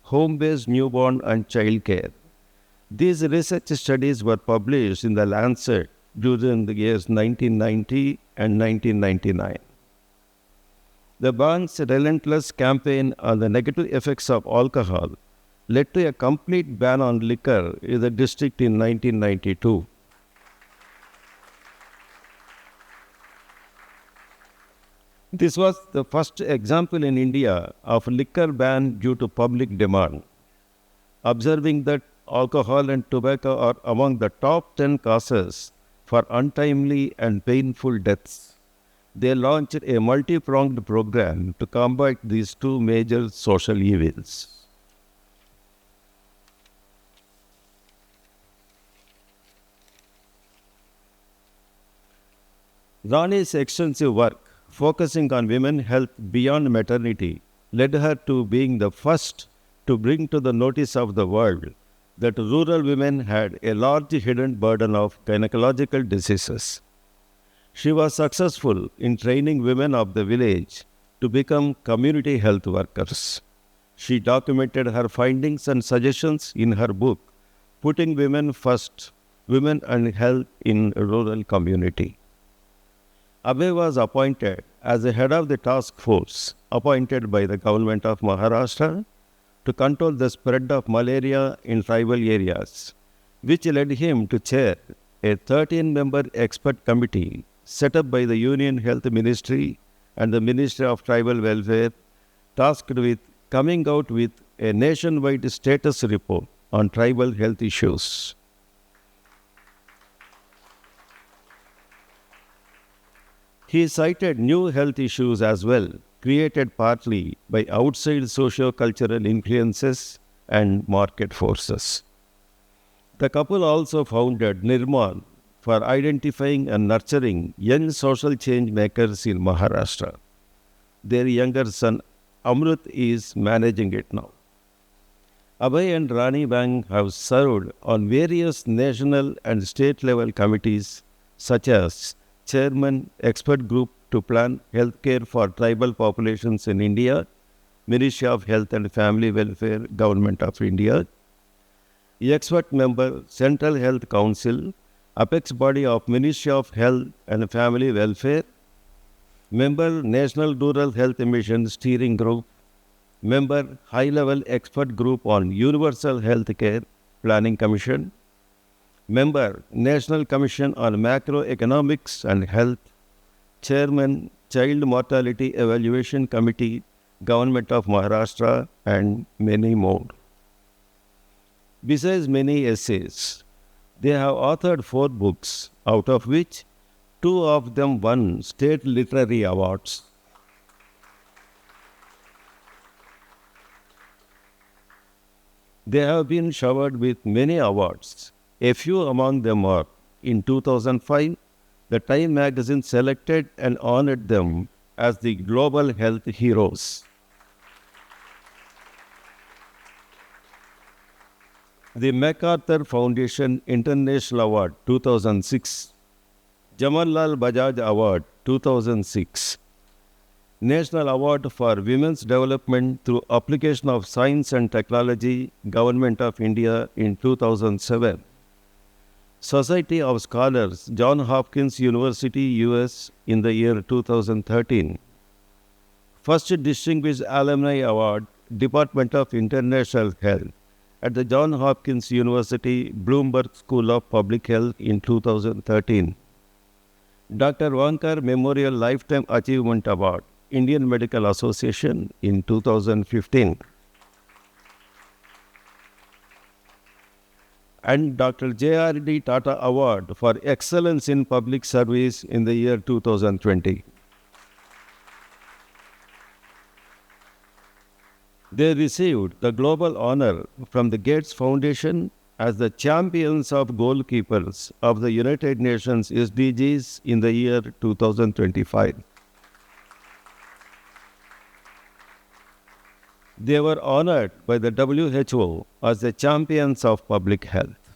home-based newborn and child care. These research studies were published in the Lancet during the years 1990 and 1999. The Bank's relentless campaign on the negative effects of alcohol led to a complete ban on liquor in the district in 1992. This was the first example in India of liquor ban due to public demand. Observing that alcohol and tobacco are among the top 10 causes for untimely and painful deaths, they launched a multi-pronged program to combat these two major social evils. Rani's extensive work focusing on women's health beyond maternity led her to being the first to bring to the notice of the world that rural women had a large hidden burden of gynecological diseases. She was successful in training women of the village to become community health workers. She documented her findings and suggestions in her book, Putting Women First, Women and Health in Rural Community. Abhay was appointed as the head of the task force appointed by the government of Maharashtra to control the spread of malaria in tribal areas, which led him to chair a 13-member expert committee set up by the Union Health Ministry and the Ministry of Tribal Welfare, tasked with coming out with a nationwide status report on tribal health issues. He cited new health issues as well, created partly by outside socio-cultural influences and market forces. The couple also founded Nirmal for identifying and nurturing young social change makers in Maharashtra. Their younger son Amrut is managing it now. Abhay and Rani Bang have served on various national and state level committees such as Chairman Expert Group to Plan Healthcare for Tribal Populations in India Ministry of Health and Family Welfare, Government of India. Expert member, Central Health Council, apex body of Ministry of Health and Family Welfare. Member, National Rural Health Mission Steering Group. Member, High-Level Expert Group on Universal Health Care Planning Commission. Member, National Commission on Macroeconomics and Health. Chairman, Child Mortality Evaluation Committee, Government of Maharashtra, and many more. Besides many essays, they have authored 4 books, out of which 2 of them won state literary awards. They have been showered with many awards. A few among them are, in 2005, the Time magazine selected and honored them as the Global Health Heroes. The MacArthur Foundation International Award 2006, Jamanlal Bajaj Award 2006, National Award for Women's Development through Application of Science and Technology, Government of India in 2007, Society of Scholars, Johns Hopkins University, US in the year 2013, First Distinguished Alumni Award, Department of International Health at the Johns Hopkins University Bloomberg School of Public Health in 2013. Dr. Vankar Memorial Lifetime Achievement Award, Indian Medical Association in 2015. And Dr. J.R.D. Tata Award for Excellence in Public Service in the year 2020. They received the global honor from the Gates Foundation as the champions of goalkeepers of the United Nations SDGs in the year 2025. They were honored by the WHO as the champions of public health.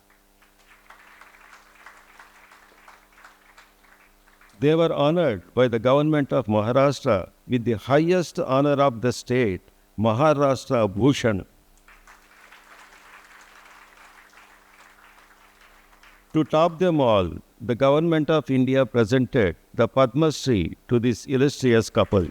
They were honored by the government of Maharashtra with the highest honor of the state, Maharashtra Bhushan. To top them all, the government of India presented the Padma Shri to this illustrious couple.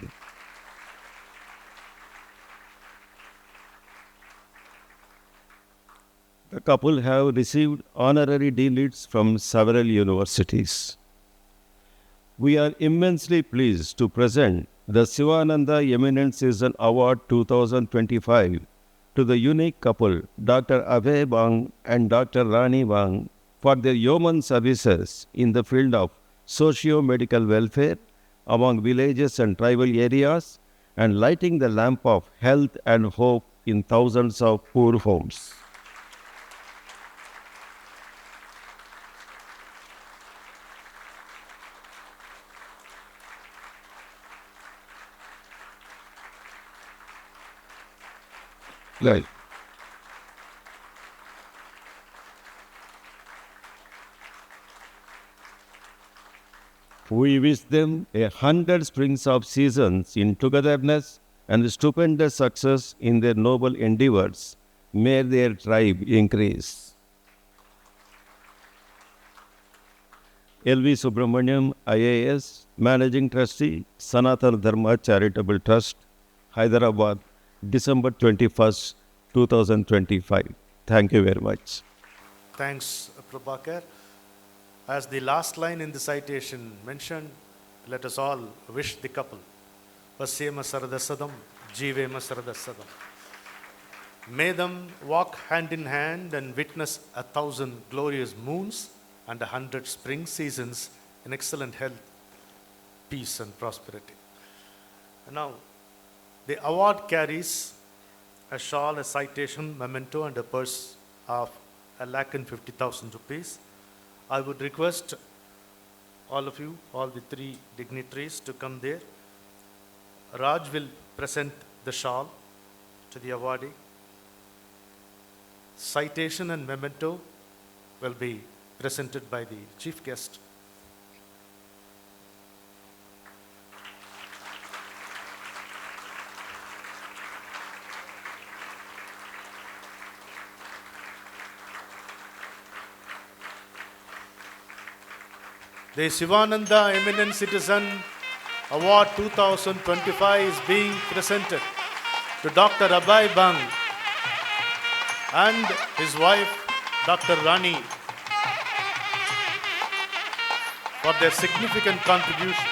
The couple have received honorary D.Litt. From several universities. We are immensely pleased to present the Sivananda Eminent Season Award 2025 to the unique couple Dr. Abhay Bang and Dr. Rani Bang for their yeoman services in the field of socio-medical welfare among villages and tribal areas and lighting the lamp of health and hope in thousands of poor homes. Right. We wish them 100 springs of seasons in togetherness and stupendous success in their noble endeavors. May their tribe increase. L.V. Subramaniam, IAS, Managing Trustee, Sanatana Dharma Charitable Trust, Hyderabad, December 21st, 2025. Thank you very much. Thanks, Prabhakar. As the last line in the citation mentioned, let us all wish the couple. Pasyema Saradasadam, Jivema Saradasadam. May them walk hand in hand and witness 1,000 glorious moons and 100 spring seasons in excellent health, peace and prosperity. And now, the award carries a shawl, a citation, memento and a purse of 1,50,000 rupees. I would request all of you, all the 3 dignitaries to come there. Raj will present the shawl to the awardee. Citation and memento will be presented by the chief guest. The Sivananda Eminent Citizen Award 2025 is being presented to Dr. Abhay Bang and his wife, Dr. Rani, for their significant contribution.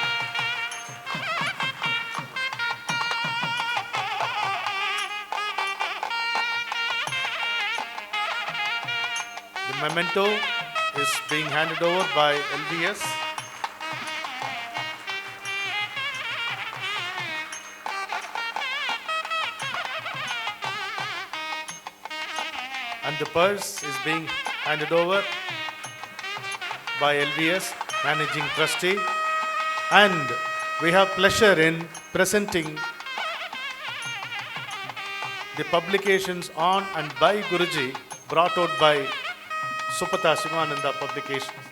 The memento is being handed over by LBS. And the purse is being handed over by LBS, Managing Trustee. And we have pleasure in presenting the publications on and by Guruji, brought out by Supata Sivananda Publications.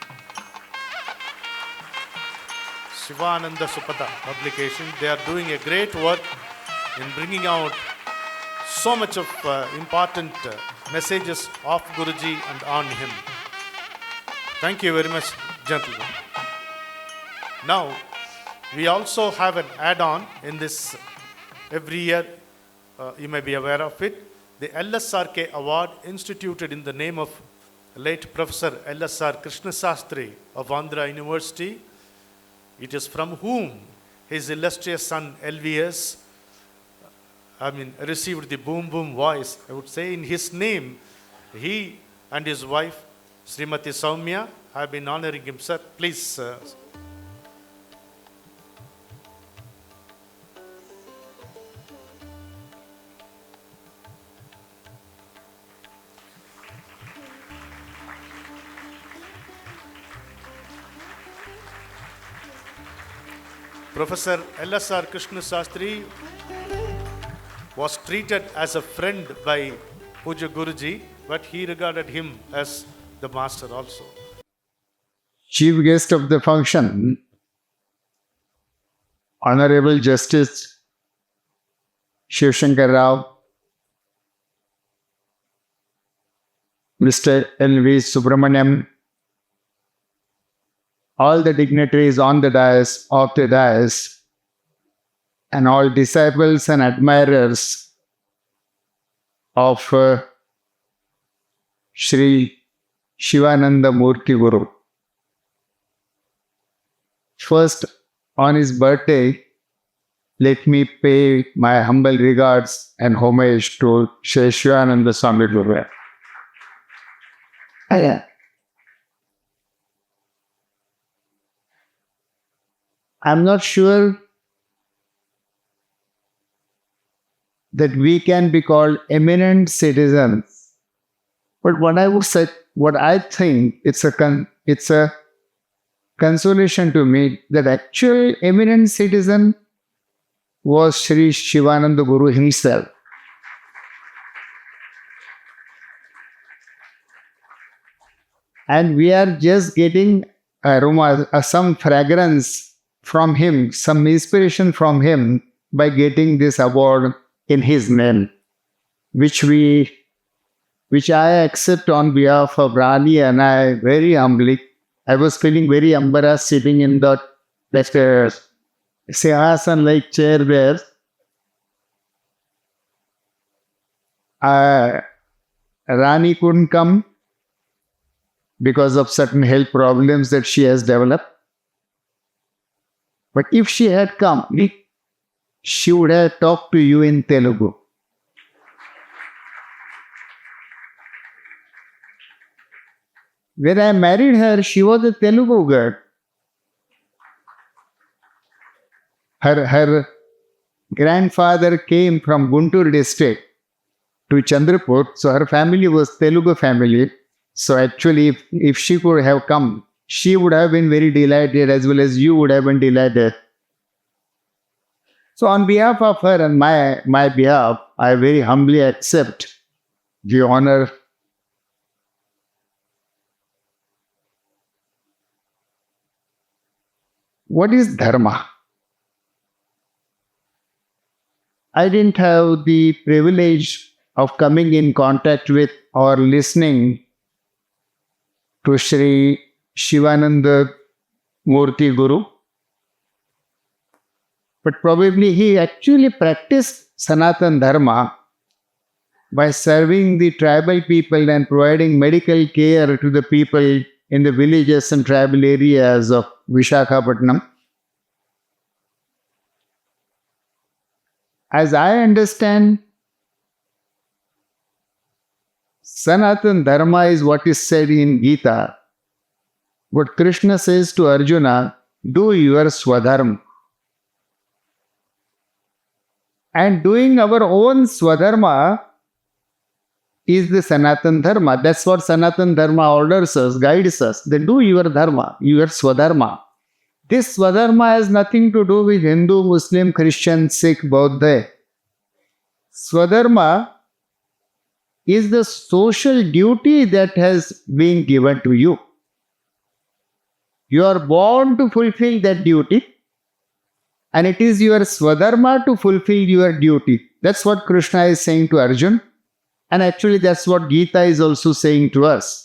Sivananda Supata Publication. They are doing a great work in bringing out so much of important messages of Guruji and on him. Thank you very much, gentlemen. Now, we also have an add-on in this every year. You may be aware of it. The LSRK Award, instituted in the name of late Professor LSR Krishna Sastri of Andhra University. It is from whom his illustrious son LVS received the boom boom voice. I would say in his name, he and his wife, Srimati Soumya, have been honoring him. Sir, please. Professor LSR Krishna Sastri was treated as a friend by Puja Guruji, but he regarded him as the master also. Chief guest of the function, Honorable Justice Shivshankar Rao, Mr. L.V. Subramaniam, all the dignitaries on the dais, off the dais, and all disciples and admirers of Sri Sivananda Murti Guru. First, on his birthday, let me pay my humble regards and homage to Sri Sivananda Swami Guru. I'm not sure that we can be called eminent citizens, but what I think it's a consolation to me that actual eminent citizen was Sri Sivananda Guru himself. And we are just getting aroma, some fragrance from him, some inspiration from him by getting this award in his name, which I accept on behalf of Rani and I very humbly. I was feeling very embarrassed sitting in that Sihasan like chair where Rani couldn't come because of certain health problems that she has developed. But if she had come, she would have talked to you in Telugu. When I married her, she was a Telugu girl. Her grandfather came from Guntur district to Chandrapur, so her family was Telugu family. So actually, if she could have come, she would have been very delighted as well as you would have been delighted. So on behalf of her and my behalf, I very humbly accept the honor. What is dharma? I didn't have the privilege of coming in contact with or listening to Sri Sivananda Murti Guru. But probably he actually practiced Sanatan Dharma by serving the tribal people and providing medical care to the people in the villages and tribal areas of Vishakhapatnam. As I understand, Sanatan Dharma is what is said in Gita. What Krishna says to Arjuna, do your Swadharma. And doing our own Swadharma is the Sanatan Dharma. That's what Sanatan Dharma orders us, guides us. Then do your Dharma, your Swadharma. This Swadharma has nothing to do with Hindu, Muslim, Christian, Sikh, Buddha. Swadharma is the social duty that has been given to you. You are born to fulfill that duty, and it is your Swadharma to fulfill your duty. That's what Krishna is saying to Arjuna, and actually that's what Gita is also saying to us.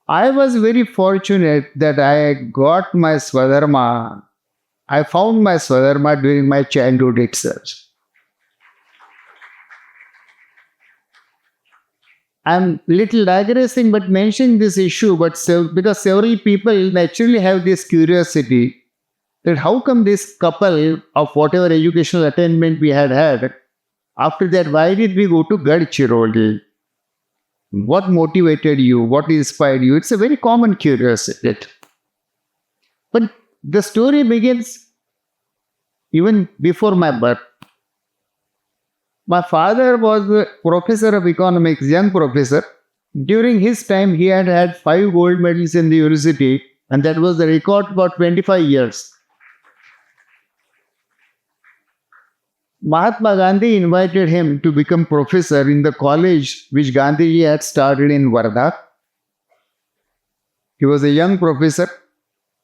I was very fortunate that I got my Swadharma. I found my Swadharma during my childhood itself. I'm little digressing but mentioning this issue, because several people naturally have this curiosity that how come this couple of whatever educational attainment we had, after that, why did we go to Gadchiroli? What motivated you? What inspired you? It's a very common curiosity. But the story begins even before my birth. My father was a professor of economics, young professor. During his time, he had 5 gold medals in the university, and that was the record for 25 years. Mahatma Gandhi invited him to become professor in the college which Gandhiji had started in Wardha. He was a young professor,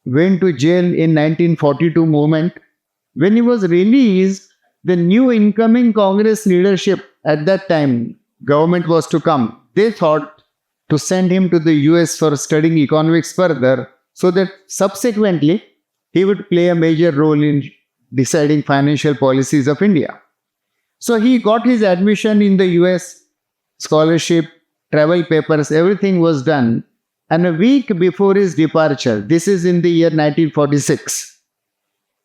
went to jail in 1942 movement. When he was released, the new incoming Congress leadership at that time, government was to come. They thought to send him to the US for studying economics further, so that subsequently he would play a major role in deciding financial policies of India. So he got his admission in the US, scholarship, travel papers, everything was done. And a week before his departure, this is in the year 1946,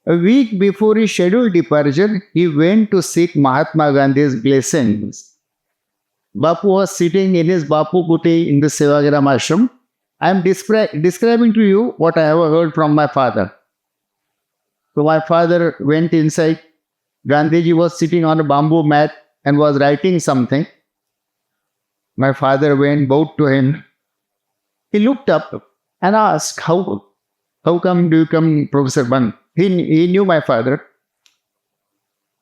a week before his scheduled departure, he went to seek Mahatma Gandhi's blessings. Bapu was sitting in his Bapu Kuti in the Sevagram ashram. I am describing to you what I have heard from my father. So my father went inside. Gandhiji was sitting on a bamboo mat and was writing something. My father went, bowed to him. He looked up and asked, how come do you come, Professor Bang? He knew my father.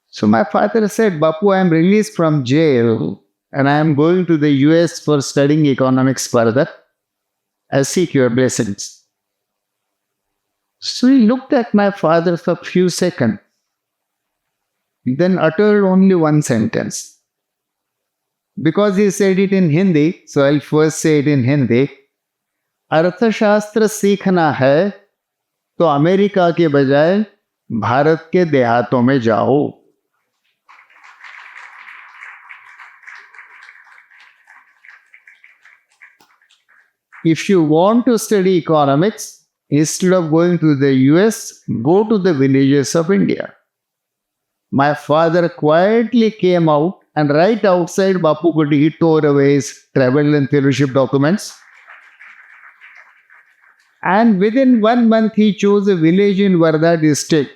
So my father said, Bapu, I am released from jail and I am going to the US for studying economics further. I seek your blessings. So he looked at my father for a few seconds, then uttered only one sentence. Because he said it in Hindi, so I'll first say it in Hindi. अर्थशास्त्र सीखना है तो America के बजाय भारत के देहातों में जाओ. If you want to study economics, instead of going to the US, go to the villages of India. My father quietly came out and right outside Bapu Kuti, he tore away his travel and fellowship documents. And within 1 month, he chose a village in Wardha district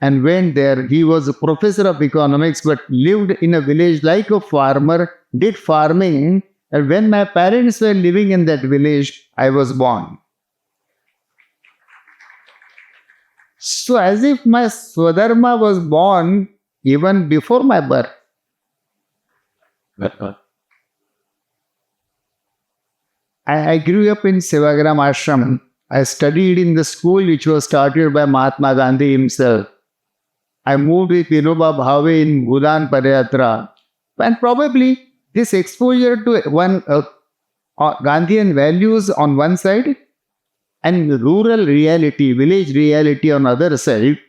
and went there. He was a professor of economics but lived in a village like a farmer, did farming. And when my parents were living in that village, I was born. So as if my Swadharma was born even before my birth. I grew up in Sevagram ashram. I studied in the school which was started by Mahatma Gandhi himself. I moved with Vinoba Bhave in Bhudan Padayatra. And probably this exposure to one Gandhian values on one side and rural reality, village reality on other side,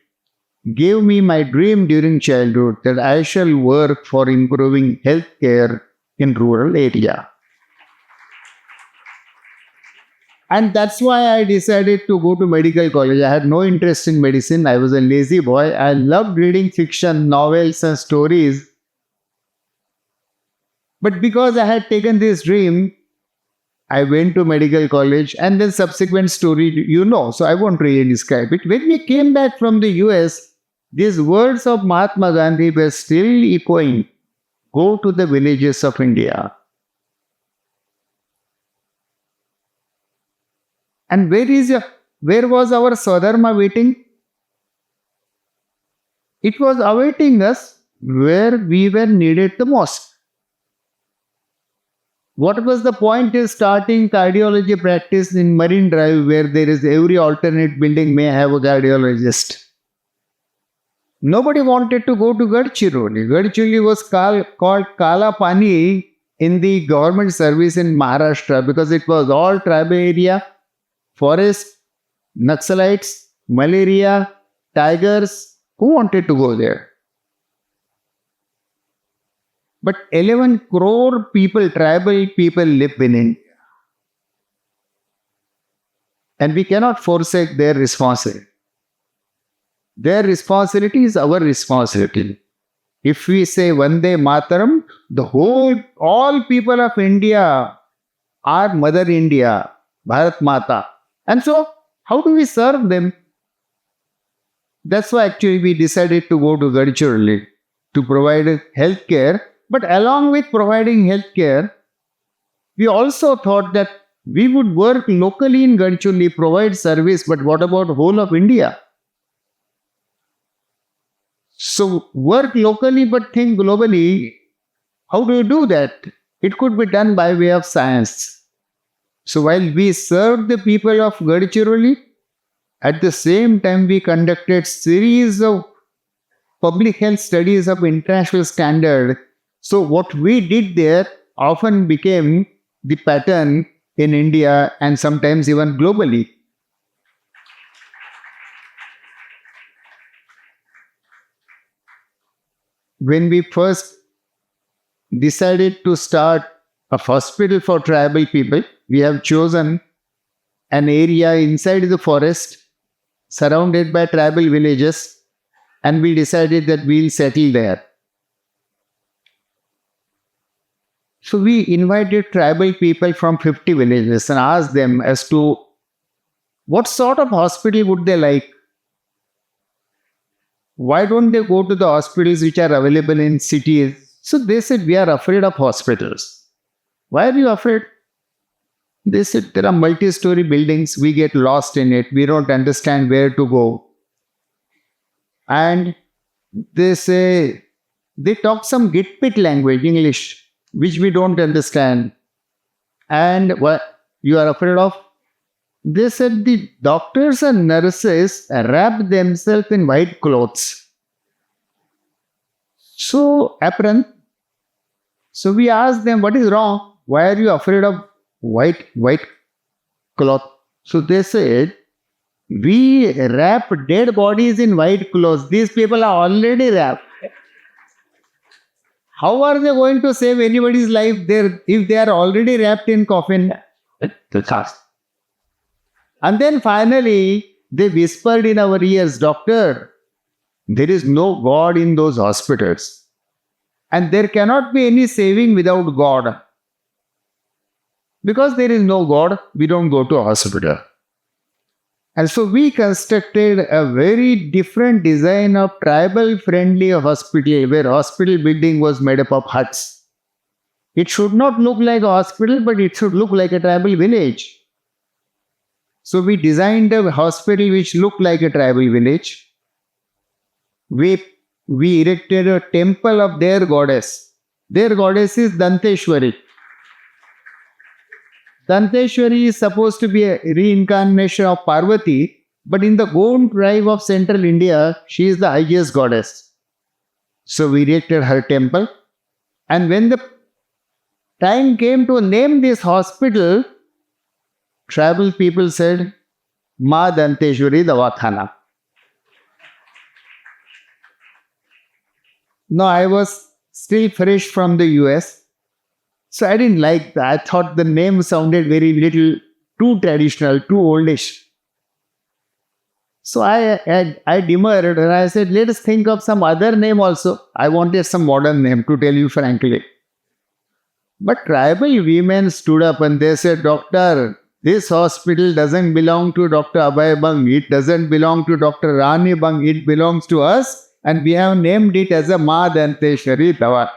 gave me my dream during childhood that I shall work for improving healthcare in rural area. And that's why I decided to go to medical college. I had no interest in medicine. I was a lazy boy. I loved reading fiction, novels, and stories. But because I had taken this dream, I went to medical college, and then subsequent story, you know, so I won't really describe it. When we came back from the US, these words of Mahatma Gandhi were still echoing. Go to the villages of India. And where was our Swadharma waiting? It was awaiting us where we were needed the most. What was the point in starting cardiology practice in Marine Drive, where there is every alternate building may have a cardiologist? Nobody wanted to go to Gadchiroli. Gadchiroli was called Kala Pani in the government service in Maharashtra because it was all tribal area, forest, Naxalites, malaria, tigers. Who wanted to go there? But 11 crore people, tribal people, live in India. And we cannot forsake their responsibility. Their responsibility is our responsibility. If we say Vande Mataram, all people of India are Mother India, Bharat Mata. And so, how do we serve them? That's why actually we decided to go to Gadchiroli to provide healthcare. But along with providing healthcare, we also thought that we would work locally in Gadchiroli, provide service, but what about whole of India? So work locally but think globally. How do you do that? It could be done by way of science. So while we served the people of Gadchiroli, at the same time we conducted series of public health studies of international standard. So what we did there often became the pattern in India and sometimes even globally. When we first decided to start a hospital for tribal people, we have chosen an area inside the forest surrounded by tribal villages, and we decided that we'll settle there. So we invited tribal people from 50 villages and asked them as to what sort of hospital would they like. Why don't they go to the hospitals which are available in cities? So they said, we are afraid of hospitals. Why are you afraid? They said, there are multi-story buildings. We get lost in it. We don't understand where to go. And they say, they talk some git-pit language, English, which we don't understand. And what you are afraid of? They said the doctors and nurses wrap themselves in white clothes. So apparent. So we asked them, what is wrong? Why are you afraid of white cloth? So they said, we wrap dead bodies in white clothes. These people are already wrapped. How are they going to save anybody's life there if they are already wrapped in coffin? And then finally, they whispered in our ears, Doctor, there is no God in those hospitals. And there cannot be any saving without God. Because there is no God, we don't go to a hospital. And so we constructed a very different design of tribal-friendly hospital, where hospital building was made up of huts. It should not look like a hospital, but it should look like a tribal village. So we designed a hospital which looked like a tribal village. We erected a temple of their goddess. Their goddess is Danteshwari. Danteshwari is supposed to be a reincarnation of Parvati, but in the Gond tribe of central India, she is the highest goddess. So we erected her temple. And when the time came to name this hospital, tribal people said, Ma Danteshwari Davakhana. No, I was still fresh from the US, so I didn't like that. I thought the name sounded very little too traditional, too oldish. So I demurred and I said, let us think of some other name also. I wanted some modern name, to tell you frankly. But tribal women stood up and they said, Doctor, this hospital doesn't belong to Dr. Abhay Bang. It doesn't belong to Dr. Rani Bang. It belongs to us. And we have named it as a Ma Danteshwari Dawa.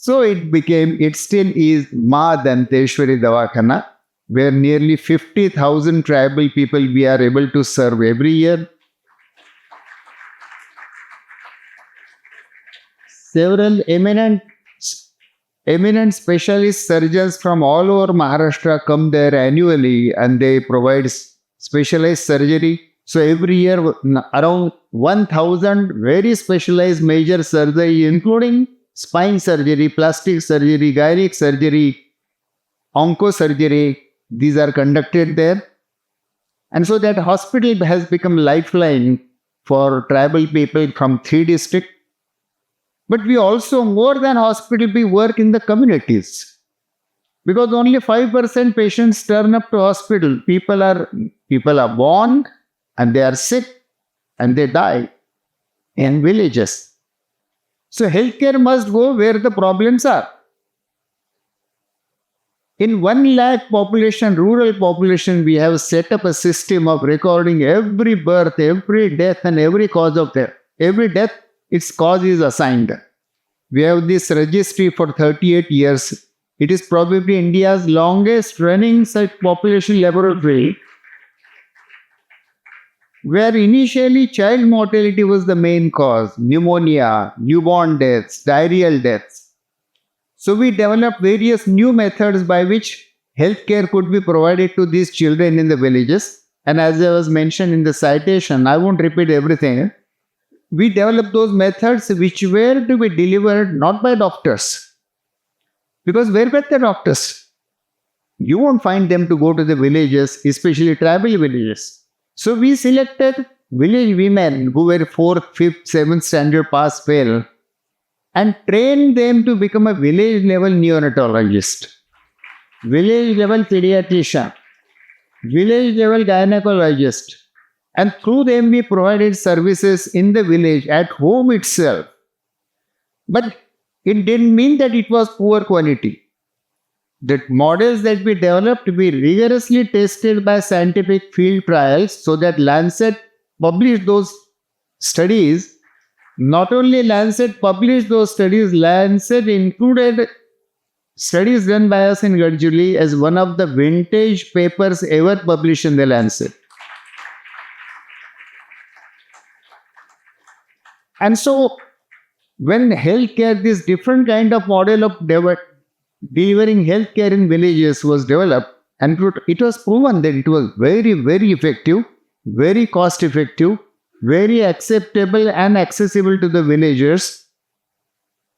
So it still is Ma Danteshwari Davakhana, where nearly 50,000 tribal people we are able to serve every year. Several eminent specialist surgeons from all over Maharashtra come there annually and they provide specialized surgery. So every year around 1,000 very specialized major surgery, including spine surgery, plastic surgery, gynec surgery, oncosurgery, these are conducted there. And so that hospital has become lifeline for tribal people from 3 districts. But we also, more than hospital, we work in the communities. Because only 5% patients turn up to hospital. People are born and they are sick and they die in villages. So healthcare must go where the problems are. In 1 lakh population, rural population, we have set up a system of recording every birth, every death and every cause of death. Every death, its cause is assigned. We have this registry for 38 years. It is probably India's longest running such population laboratory, where initially child mortality was the main cause, pneumonia, newborn deaths, diarrheal deaths. So we developed various new methods by which healthcare could be provided to these children in the villages. And as I was mentioned in the citation, I won't repeat everything. We developed those methods which were to be delivered not by doctors. Because where were the doctors? You won't find them to go to the villages, especially tribal villages. So we selected village women who were 4th, 5th, 7th standard pass fail and trained them to become a village level neonatologist, village level pediatrician, village level gynecologist. And through them we provided services in the village at home itself. But it didn't mean that it was poor quality. The models that we developed, we rigorously tested by scientific field trials so that Lancet published those studies. Not only Lancet published those studies, Lancet included studies done by us in Gadjuli as one of the vintage papers ever published in the Lancet. And so, when healthcare, this different kind of model of delivering healthcare in villages was developed, and it was proven that it was very, very effective, very cost effective, very acceptable and accessible to the villagers.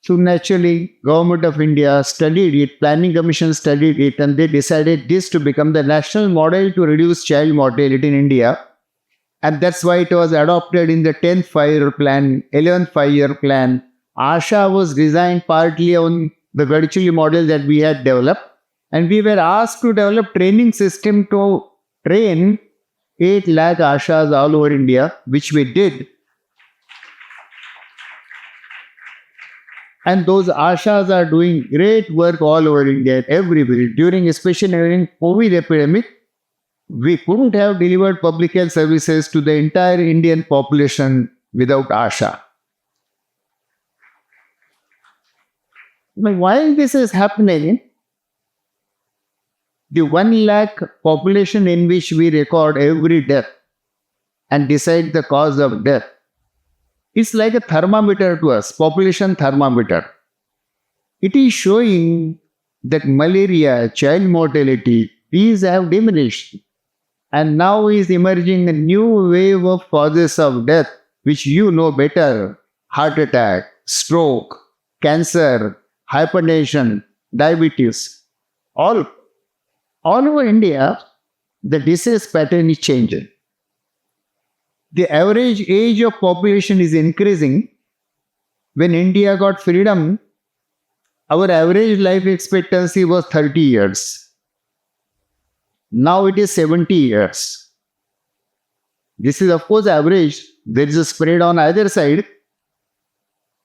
So naturally, Government of India studied it, Planning Commission studied it, and they decided this to become the national model to reduce child mortality in India. And that's why it was adopted in the 10th 5-year plan, 11th 5-year plan. ASHA was designed partly on the Gadchuli model that we had developed. And we were asked to develop training system to train 8 lakh ASHAs all over India, which we did. And those ASHAs are doing great work all over India, everywhere. Especially during COVID epidemic, we couldn't have delivered public health services to the entire Indian population without ASHA. Now, while this is happening, the 1 lakh population in which we record every death and decide the cause of death, it's like a thermometer to us, population thermometer. It is showing that malaria, child mortality, these have diminished. And now is emerging a new wave of causes of death, which you know better: heart attack, stroke, cancer, hypertension, diabetes, all. all over India, the disease pattern is changing. The average age of population is increasing. When India got freedom, our average life expectancy was 30 years. Now it is 70 years. This is, of course, average. There is a spread on either side.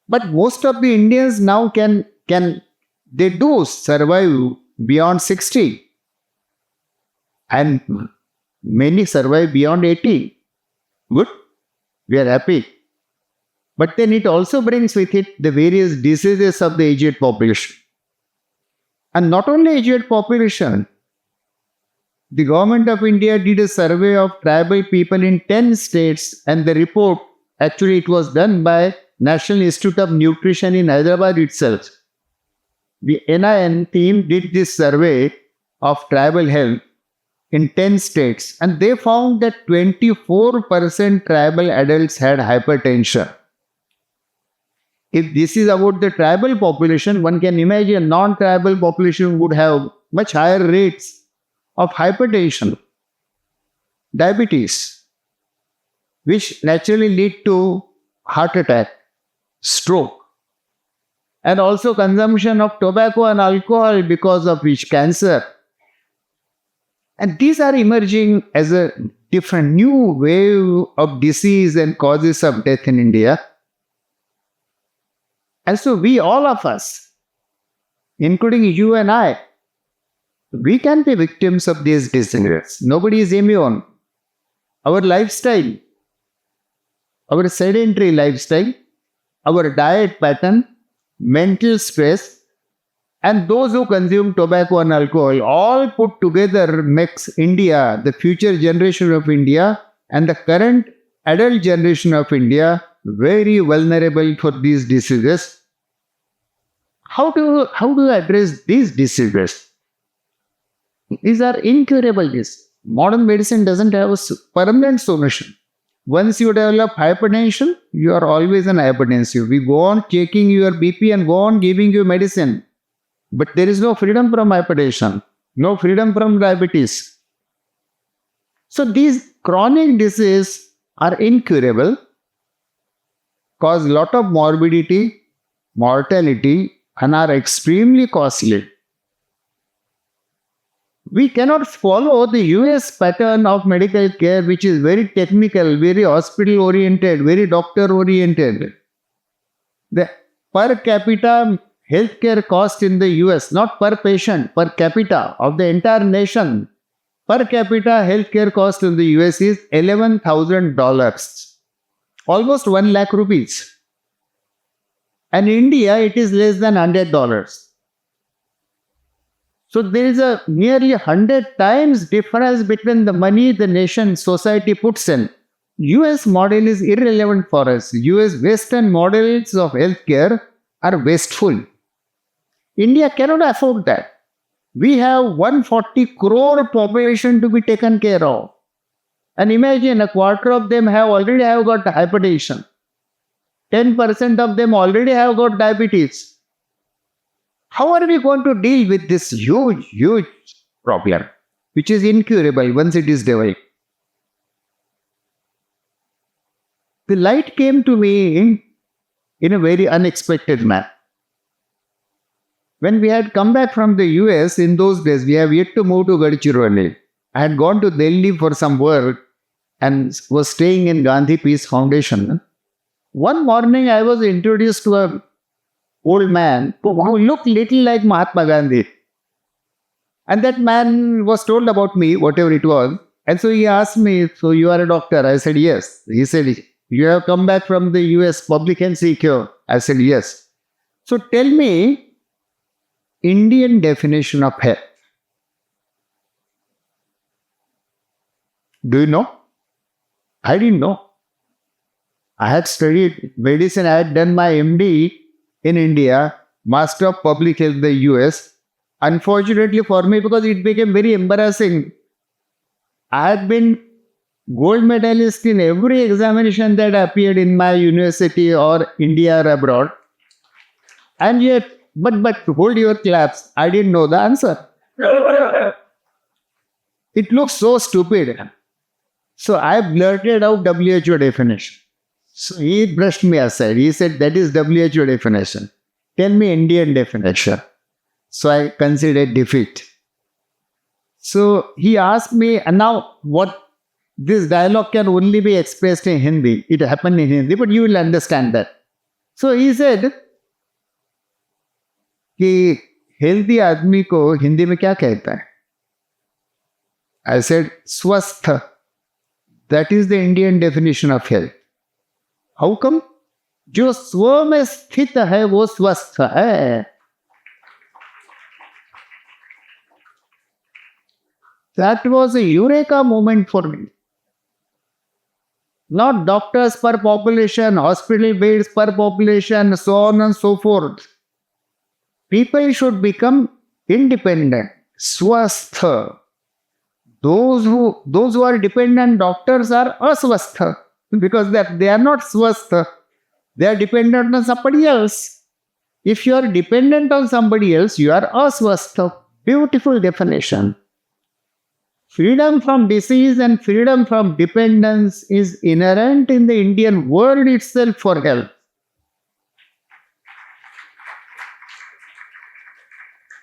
But most of the Indians now they do survive beyond 60. And many survive beyond 80. Good. We are happy. But then it also brings with it the various diseases of the aged population. And not only aged population, the government of India did a survey of tribal people in 10 states, and the report, actually it was done by National Institute of Nutrition in Hyderabad itself. The NIN team did this survey of tribal health in 10 states, and they found that 24% tribal adults had hypertension. If this is about the tribal population, one can imagine non-tribal population would have much higher rates of hypertension, diabetes, which naturally lead to heart attack, stroke, and also consumption of tobacco and alcohol, because of which cancer. And these are emerging as a different new wave of disease and causes of death in India. And so we, all of us, including you and I, we can be victims of these diseases. Nobody is immune. Our lifestyle, our sedentary lifestyle, our diet pattern, mental stress, and those who consume tobacco and alcohol, all put together makes India, the future generation of India, and the current adult generation of India, very vulnerable for these diseases. How do you address these diseases? These are incurable diseases. Modern medicine doesn't have a permanent solution. Once you develop hypertension, you are always an hypertensive. We go on checking your BP and go on giving you medicine. But there is no freedom from hypertension, no freedom from diabetes. So these chronic diseases are incurable, cause a lot of morbidity, mortality, and are extremely costly. We cannot follow the US pattern of medical care, which is very technical, very hospital-oriented, very doctor-oriented. The per capita healthcare cost in the US, not per patient, per capita of the entire nation, per capita healthcare cost in the US is $11,000, almost 1 lakh rupees. And in India, it is less than $100. So there is a nearly 100 times difference between the money the nation, society puts in. US model is irrelevant for us. US Western models of healthcare are wasteful. India cannot afford that. We have 140 crore population to be taken care of. And imagine a quarter of them already have got hypertension. 10% of them already have got diabetes. How are we going to deal with this huge problem, which is incurable once it is developed? The light came to me in a very unexpected manner. When we had come back from the US in those days, we have yet to move to Gadchiroli. I had gone to Delhi for some work and was staying in Gandhi Peace Foundation. One morning I was introduced to an old man who looked little like Mahatma Gandhi. And that man was told about me, whatever it was. And so he asked me, so you are a doctor? I said, yes. He said, you have come back from the US public health cure? I said, yes. So tell me, Indian definition of health. Do you know? I didn't know. I had studied medicine. I had done my MD in India, Master of Public Health in the US. Unfortunately for me, because it became very embarrassing, I had been gold medalist in every examination that appeared in my university or India or abroad. And yet, but hold your claps, I didn't know the answer. It looks so stupid. So I blurted out WHO definition. So he brushed me aside. He said, that is WHO definition. Tell me Indian definition. So I considered defeat. So he asked me, and now what, this dialogue can only be expressed in Hindi. It happened in Hindi, but you will understand that. So he said, कि healthy आदमी को हिंदी में क्या कहता है? I said, स्वस्थ. That is the Indian definition of health. How come? जो स्व में स्थित है वो स्वस्थ है. That was a eureka moment for me. Not doctors per population, hospital beds per population, so on and so forth. People should become independent, swastha. Those who are dependent doctors are aswastha because they are not swastha. They are dependent on somebody else. If you are dependent on somebody else, you are aswastha. Beautiful definition. Freedom from disease and freedom from dependence is inherent in the Indian world itself for health.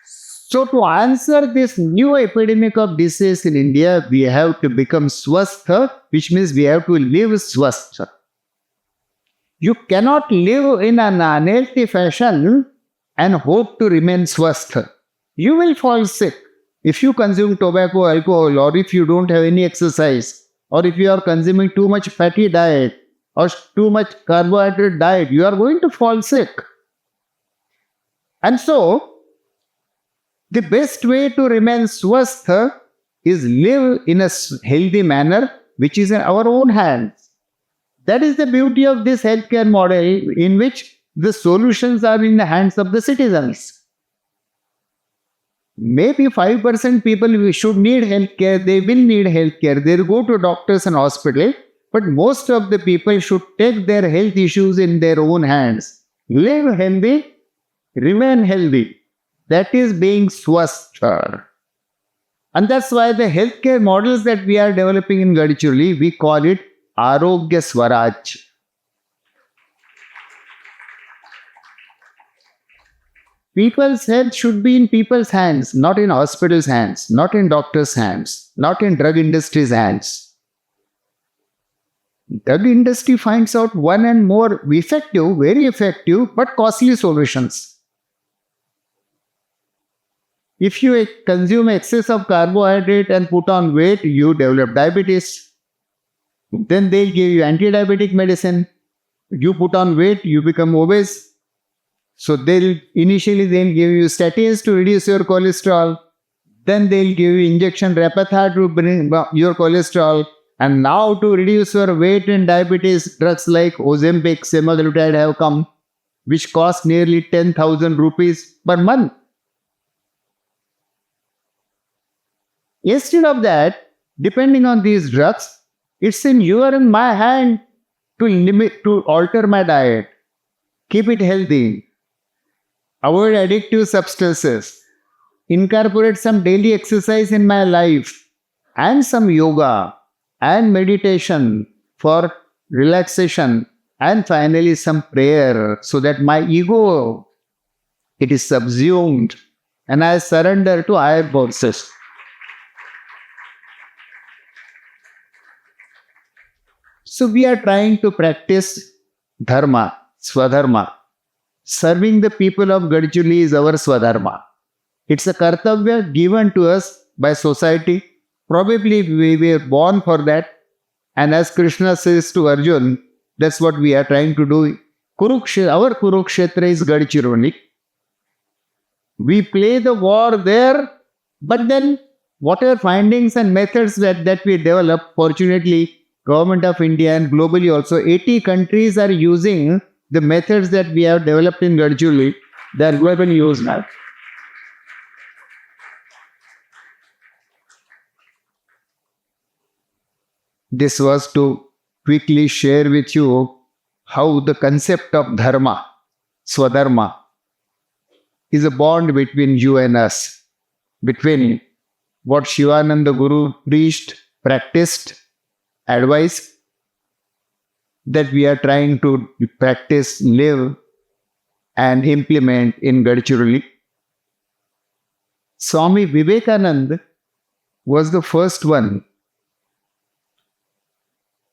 So to answer this new epidemic of disease in India, we have to become swastha, which means we have to live swastha. You cannot live in an unhealthy fashion and hope to remain swastha. You will fall sick. If you consume tobacco, alcohol, or if you don't have any exercise, or if you are consuming too much fatty diet or too much carbohydrate diet, you are going to fall sick. And so, the best way to remain swastha is live in a healthy manner, which is in our own hands. That is the beauty of this healthcare model, in which the solutions are in the hands of the citizens. Maybe 5% people should need healthcare, they will need healthcare, they will go to doctors and hospitals, but most of the people should take their health issues in their own hands. Live healthy, remain healthy. That is being swastha. And that's why the healthcare models that we are developing in Gadchiroli, we call it Arogya Swaraj. People's health should be in people's hands, not in hospitals' hands, not in doctors' hands, not in drug industry's hands. Drug industry finds out one and more effective, very effective, but costly solutions. If you consume excess of carbohydrate and put on weight, you develop diabetes. Then they'll give you anti-diabetic medicine. You put on weight, you become obese. So initially they'll give you statins to reduce your cholesterol. Then they'll give you injection Repatha to bring your cholesterol. And now to reduce your weight and diabetes, drugs like Ozempic, semaglutide have come, which cost nearly 10,000 rupees per month. Instead of that, depending on these drugs, it's in your and my hand to alter my diet, keep it healthy, avoid addictive substances, incorporate some daily exercise in my life, and some yoga and meditation for relaxation, and finally some prayer so that my ego, it is subsumed and I surrender to higher forces. So we are trying to practice dharma, swadharma. Serving the people of Gadchiroli is our swadharma. It's a kartavya given to us by society. Probably we were born for that. And as Krishna says to Arjun, that's what we are trying to do. Our Kurukshetra is Gadchiroli. We play the war there, but then whatever findings and methods that we develop, fortunately, Government of India and globally also, 80 countries are using the methods that we have developed in Gadchiroli. They are globally used now. This was to quickly share with you how the concept of dharma, swadharma, is a bond between you and us, between what Sivananda Guru preached, practiced, advised, that we are trying to practice, live, and implement in Gadchiroli. Swami Vivekananda was the first one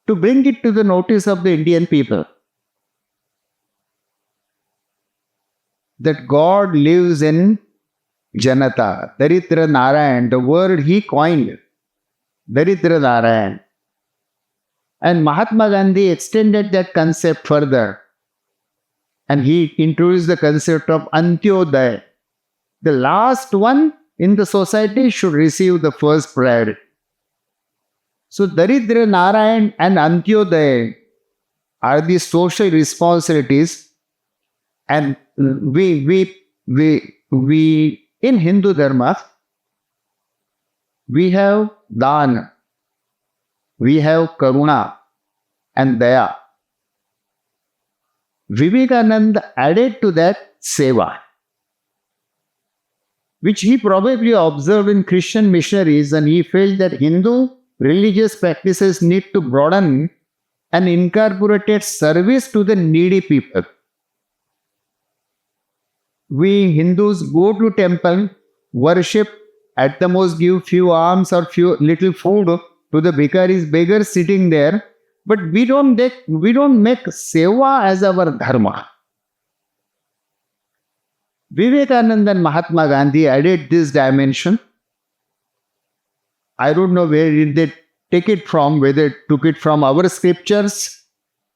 to bring it to the notice of the Indian people that God lives in Janata. Daridra Narayan, the word he coined, Daridra Narayan. And Mahatma Gandhi extended that concept further. And he introduced the concept of Antyodaya. The last one in the society should receive the first priority. So Daridra Narayan and Antyodaya are the social responsibilities, and we in Hindu Dharma, we have Dana, we have Karuna and Daya. Vivekananda added to that Seva, which he probably observed in Christian missionaries, and he felt that Hindu religious practices need to broaden and incorporate service to the needy people. We Hindus go to temple, worship, at the most give few alms or few little food to the beggars sitting there, but we don't make seva as our dharma. Vivekananda and Mahatma Gandhi added this dimension. I don't know where did they take it from, whether they took it from our scriptures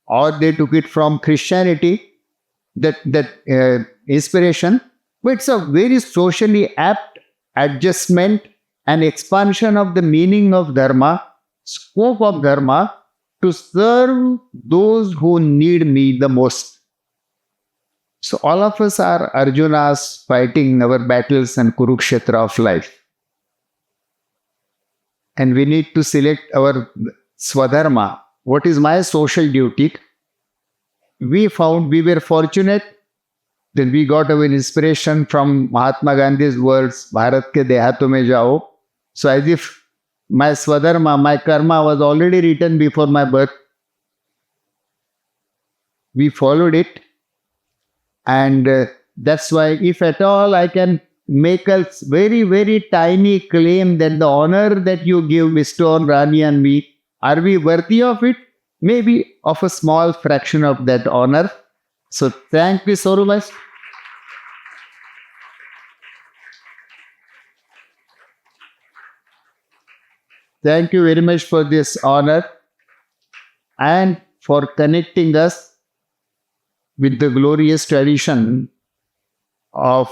or they took it from Christianity, that inspiration. But it's a very socially apt adjustment and expansion of the meaning of dharma, scope of dharma, to serve those who need me the most. So all of us are Arjunas fighting our battles and Kurukshetra of life. And we need to select our Swadharma. What is my social duty? We were fortunate that we got our inspiration from Mahatma Gandhi's words, Bharat ke dehaton mein jao. So as if my Swadharma, my karma was already written before my birth. We followed it. And that's why, if at all I can make a very, very tiny claim that the honor that you give Mr. Rani and me, are we worthy of it? Maybe of a small fraction of that honor. So thank you so much. Thank you very much for this honor and for connecting us with the glorious tradition of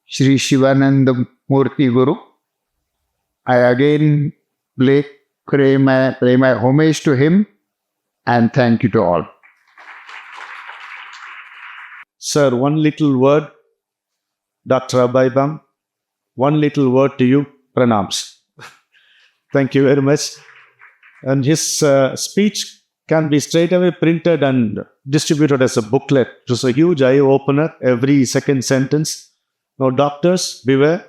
Sri Sivananda Murti Guru. I again pay my homage to him, and thank you to all. Sir, one little word, Dr. Abhaibam, one little word to you, pranams. Thank you very much. And his speech can be straight away printed and distributed as a booklet. It was a huge eye-opener, every second sentence. Now, doctors, beware.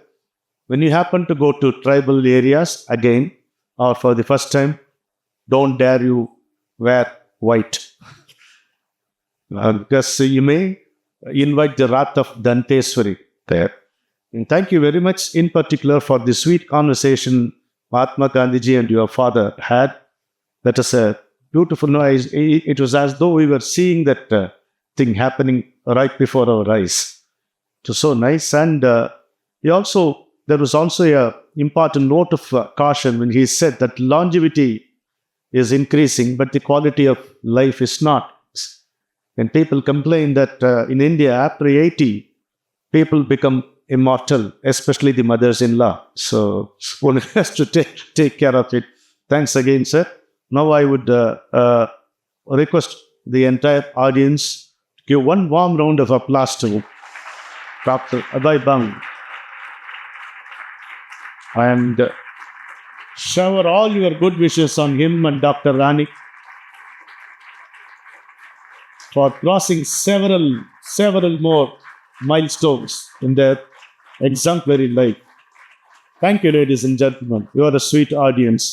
When you happen to go to tribal areas again, or for the first time, don't dare you wear white. Because you may invite the wrath of Danteswari there. And thank you very much, in particular, for the sweet conversation Mahatma Gandhiji and your father had. That is a beautiful noise. It was as though we were seeing that thing happening right before our eyes. It was so nice. And there was also a important note of caution when he said that longevity is increasing, but the quality of life is not. And people complain that in India, after 80, people become immortal, especially the mothers-in-law. So one has to take care of it. Thanks again, sir. Now I would request the entire audience to give one warm round of applause to Dr. Abhaibam. And shower all your good wishes on him and Dr. Rani for crossing several more milestones in their exemplary life. Thank you, ladies and gentlemen. You are a sweet audience.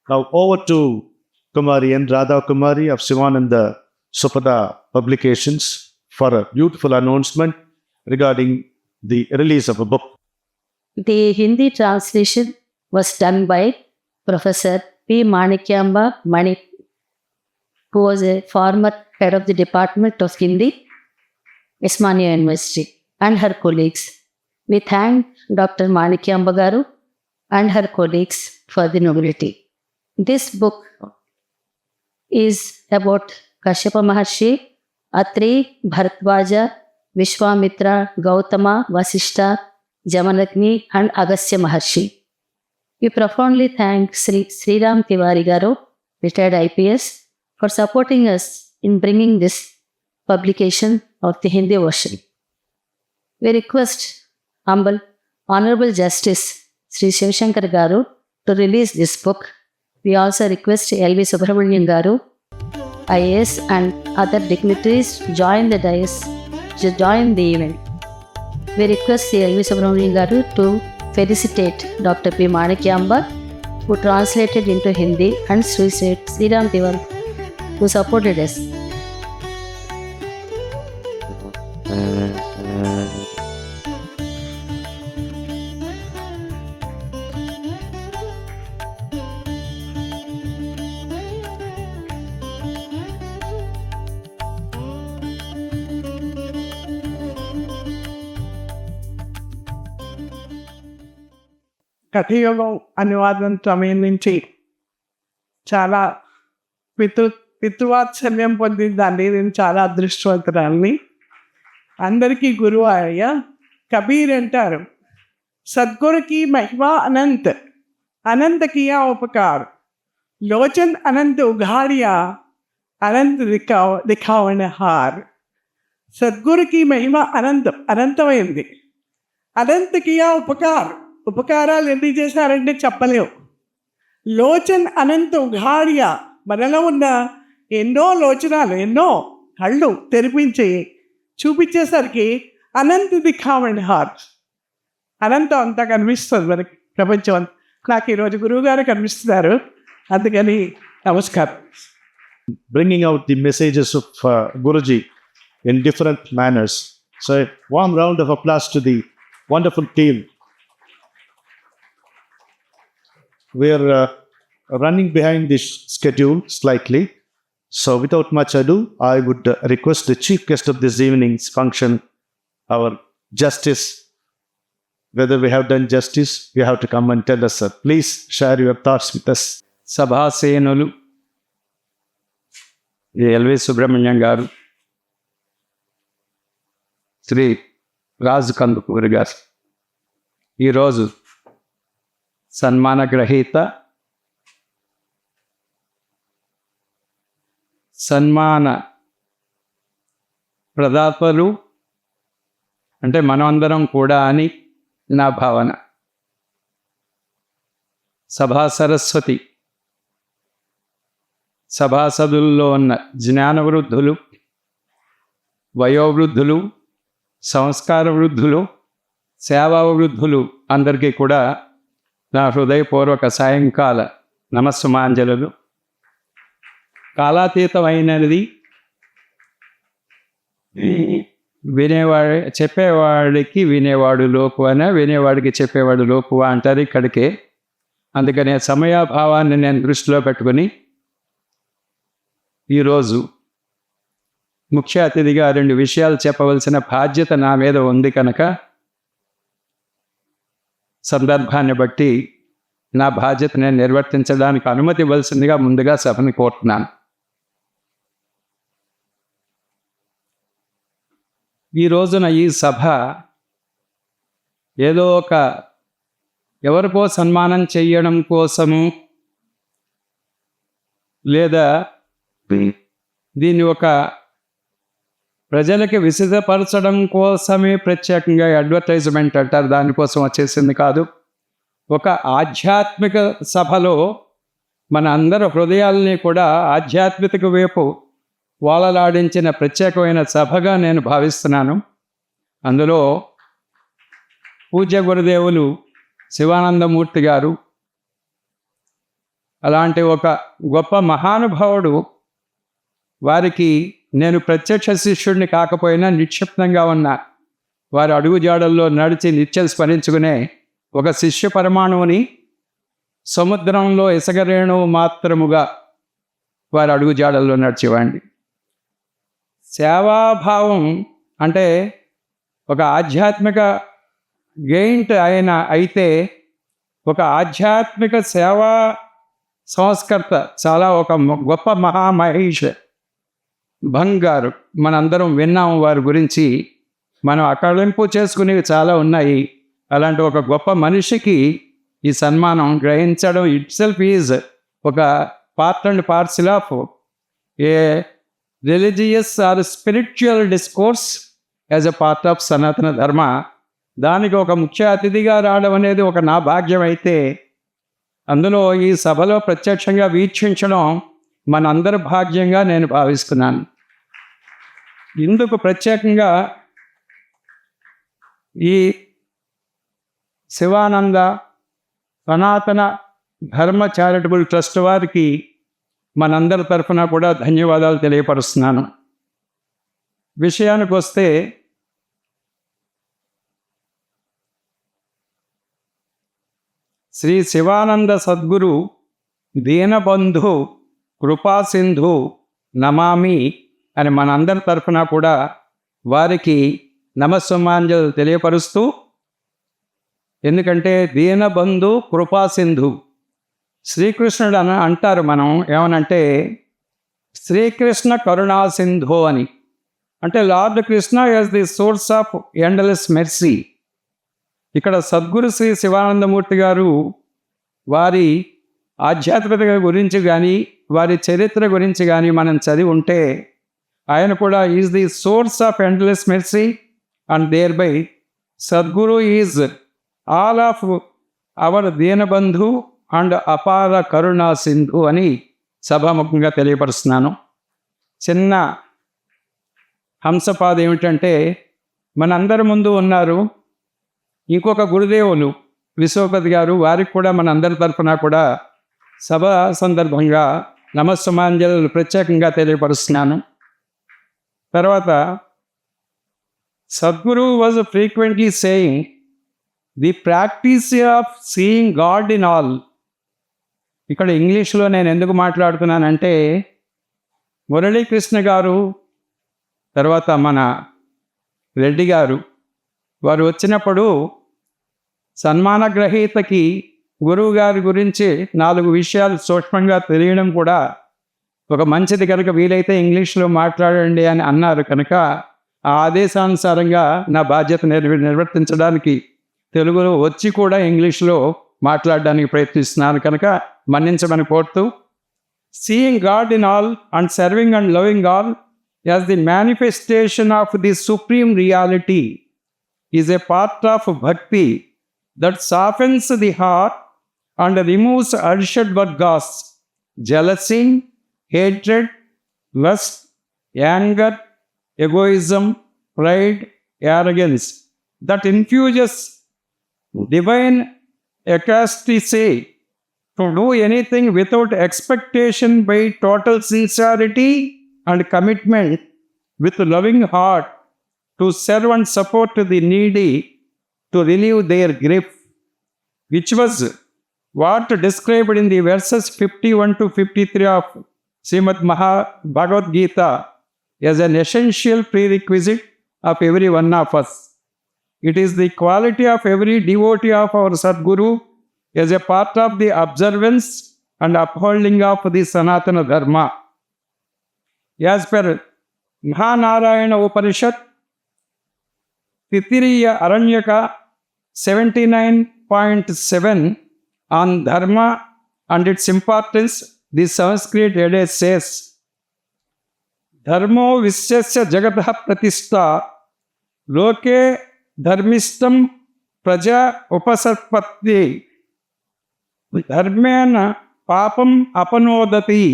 Now over to Kumari N. Radha Kumari of Sivananda Supada Publications for a beautiful announcement regarding the release of a book. The Hindi translation was done by Professor P. Manikyamba Mani, who was a former head of the Department of Hindi, Osmania University, and her colleagues. We thank Dr. Manikyamba Garu and her colleagues for the nobility. This book is about Kashyapa Maharshi, Atri, Bharadwaja, Vishwamitra, Gautama, Vasishta, Jamanagni, and Agastya Maharshi. We profoundly thank Sri Ram Tiwari Garu, retired IPS, for supporting us in bringing this publication of the Hindi version. We request humble Honorable Justice Sri Shivashankar Garu to release this book. We also request L.V. Subramanian Garu, IAS, and other dignitaries to join the dais, to join the event. We request L.V. Subramanian Garu to felicitate Dr. P. Manikyamba, who translated into Hindi, and Sri Ram Tiwari, who supported us. కథయోగం అనువాదం సమయం నుంచి చాలా పితృవాత్సల్యం పొందిందండి. నేను చాలా అదృష్టవంతురాల్ని. అందరికీ గురువు అయ్యా. కబీర్ అంటారు, సద్గురుకి మహిమ అనంత్, అనంత కియా ఉపకార్, లోచన్ అనంత ఉఘాడియా, అనంత దిఖావణ హార్. సద్గురుకి మహిమ అనంతం, అనంతమైంది. అనంత కియా ఉపకార్, ఉపకారాలు ఎన్ని చేశారంటే చెప్పలేవు. లోచన్ అనంత ఉఘాడియా, మనలో ఉన్న ఎన్నో లోచనాలు, ఎన్నో కళ్ళు తెరిపించి చూపించేసరికి అనంత దిఖావణ హార్, అనంతం అంతా కనిపిస్తుంది మనకి, ప్రపంచం అంతా. నాకు ఈరోజు గురువుగారు కనిపిస్తున్నారు, అందుకని నమస్కారం. Bringing out the messages of Guruji in different manners. So a warm round of applause to the wonderful team. We are running behind this schedule slightly. So without much ado, I would request the chief guest of this evening's function, our justice. Whether we have done justice, you have to come and tell us, sir. Please share your thoughts with us. సభాసేనులు L V Subrahmanyam గారు, శ్రీ రాజు కందుకూరి గారు, ఈరోజు సన్మాన గ్రహీత, సన్మాన ప్రదాతలు అంటే మనమందరం కూడా అని నా భావన. సభా సరస్వతి, సభాసదుల్లో ఉన్న జ్ఞానవృద్ధులు, వయోవృద్ధులు, సంస్కార వృద్ధులు, సేవా వృద్ధులు అందరికీ కూడా నా హృదయపూర్వక సాయంకాల నమస్సుమాంజలు. కాలాతీతమైనది చెప్పేవాడికి వినేవాడు లోకువన, వినేవాడికి చెప్పేవాడు లోకువ అంటారు ఇక్కడికే. అందుకనే సమయాభావాన్ని నేను దృష్టిలో పెట్టుకుని ఈరోజు ముఖ్య అతిథిగా 2 విషయాలు చెప్పవలసిన బాధ్యత నా మీద ఉంది కనుక సందర్భాన్ని బట్టి నా బాధ్యత నేను నిర్వర్తించడానికి అనుమతి ఇవ్వాల్సిందిగా ముందుగా సభని కోరుతున్నాను. ఈ రోజున ఈ సభ ఏదో ఎవరికో సన్మానం చేయడం కోసము, లేదా దీన్ని ప్రజలకి విసిదపరచడం కోసమే ప్రత్యేకంగా అడ్వర్టైజ్మెంట్ అంటారు, దానికోసం వచ్చేసింది కాదు. ఒక ఆధ్యాత్మిక సభలో మన అందరి హృదయాలని కూడా ఆధ్యాత్మిక వైపు వాలలాడించిన ప్రత్యేకమైన సభగా నేను భావిస్తున్నాను. అందులో పూజ్య గురుదేవులు శివానందమూర్తి గారు అలాంటి ఒక గొప్ప మహానుభావుడు, వారికి నేను ప్రత్యక్ష శిష్యుడిని కాకపోయినా నిక్షిప్తంగా ఉన్న వారి అడుగుజాడల్లో నడిచి నిత్యం స్మరించుకునే ఒక శిష్య పరమాణువుని, సముద్రంలో ఇసగరేణువు మాత్రముగా వారి అడుగుజాడల్లో నడిచేవాడిని. సేవాభావం అంటే ఒక ఆధ్యాత్మిక గెయింట్ అయితే ఒక ఆధ్యాత్మిక సేవా సంస్కర్త, చాలా ఒక గొప్ప మహామహేష్ బంగారు, మనందరం విన్నాము వారి గురించి, మనం అకళింపు చేసుకునేవి చాలా ఉన్నాయి. అలాంటి ఒక గొప్ప మనిషికి ఈ సన్మానం గ్రహించడం ఇట్ సెల్ఫ్ ఈజ్ ఒక part and parcel of a religious or spiritual discourse as a part of Sanatana Dharma. దానికి ఒక ముఖ్య అతిథిగా రావడం అనేది ఒక నా భాగ్యం అయితే, అందులో ఈ సభలో ప్రత్యక్షంగా వీక్షించడం మనందరి భాగ్యంగా నేను భావిస్తున్నాను. ఇందుకు ప్రత్యేకంగా ఈ శివానంద సనాతన ధర్మ చారిటబుల్ ట్రస్ట్ వారికి మనందరి తరఫున కూడా ధన్యవాదాలు తెలియపరుస్తున్నాను. విషయానికి వస్తే, శ్రీ శివానంద సద్గురు దీనబంధు కృపాసింధు నమామి అని మనందరి తరఫున కూడా వారికి నమస్సుమాంజలు తెలియపరుస్తూ, ఎందుకంటే దీనబంధు కృపాసింధు శ్రీకృష్ణుడు అంటారు. మనం ఏమనంటే శ్రీకృష్ణ కరుణాసింధు అని, అంటే lord Krishna as the source of endless mercy. ఇక్కడ సద్గురు శ్రీ శివానందమూర్తి గారు వారి ఆధ్యాత్మికత గురించి కానీ వారి చరిత్ర గురించి కానీ మనం చదివి ఉంటే, ఆయన కూడా is the source of endless mercy and thereby Sadguru is all of our Deenabandhu and apara karuna Sindhu అని సభాముఖంగా తెలియపరుస్తున్నాను. చిన్న హంసపాద ఏమిటంటే, మనందరి ముందు ఉన్నారు ఇంకొక గురుదేవులు విశ్వపతి గారు, వారికి కూడా మనందరి తరఫున కూడా సభ సందర్భంగా నమస్సుమాంజలు ప్రత్యేకంగా తెలియపరుస్తున్నాను. తర్వాత Sadguru was frequently saying the practice of seeing God in all. ఇక్కడ ఇంగ్లీష్లో నేను ఎందుకు మాట్లాడుతున్నానంటే, మురళీకృష్ణ గారు తర్వాత మన రెడ్డి గారు వారు వచ్చినప్పుడు సన్మాన గ్రహీతకి గురువు గారి గురించి 4 విషయాలు సూక్ష్మంగా తెలియడం కూడా ఒక మంచిది కనుక వీలైతే ఇంగ్లీష్లో మాట్లాడండి అని అన్నారు. కనుక ఆ ఆదేశానుసారంగా నా బాధ్యత నిర్వర్తించడానికి తెలుగులో వచ్చి కూడా ఇంగ్లీష్లో మాట్లాడడానికి ప్రయత్నిస్తున్నాను కనుక మన్నించమని కోరుతూ, seeing God in all and serving and loving all as the manifestation of the supreme reality is a part of భక్తి that softens the heart and removes urgent vargas, jealousy, hatred, lust, anger, egoism, pride, arrogance, that infuses divine ecstasy to do anything without expectation by total sincerity and commitment with loving heart to serve and support the needy, to relieve their grief, which was what described in the verses 51 to 53 of Srimad Bhagavad Gita as an essential prerequisite of every one of us. It is the quality of every devotee of our Sadguru as a part of the observance and upholding of the Sanatana Dharma. As per Mahanarayana Upanishad, Titiriya Aranyaka 79.7 on Dharma and its importance, the Sanskrit edict says, Dharmo Visyasya Jagatah Pratishta Loke Dharmistam Praja Upasarpati Dharmena Papam Apanodati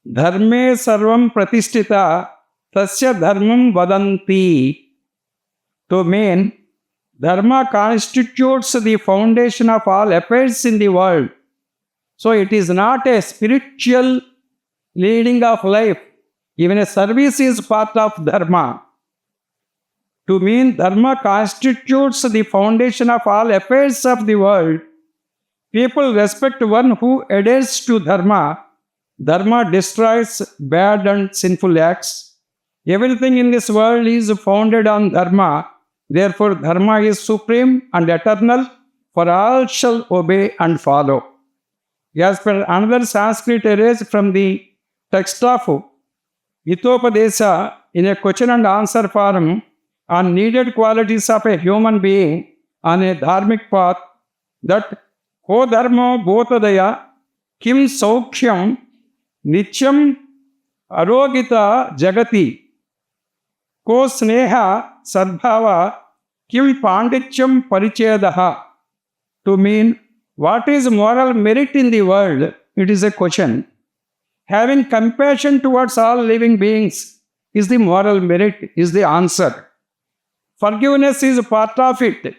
Dharme Sarvam Pratishtita Tasya Dharmam Vadanti. To mean, Dharma constitutes the foundation of all affairs in the world. So it is not a spiritual leading of life. Even a service is part of Dharma. To mean Dharma constitutes the foundation of all affairs of the world, people respect one who adheres to Dharma. Dharma destroys bad and sinful acts. Everything in this world is founded on Dharma. Therefore, Dharma is supreme and eternal, for all shall obey and follow. As per another Sanskrit erase from the text of Hitopadesha in a question and answer forum on needed qualities of a human being on a dharmic path, that ko dharmo bhotadaya kim saukhyam nityam arogita jagati ko sneha sadbhava kim pandityam parichedaha. To mean, what is moral merit in the world? It is a question. Having compassion towards all living beings is the moral merit, is the answer. Forgiveness is a part of it.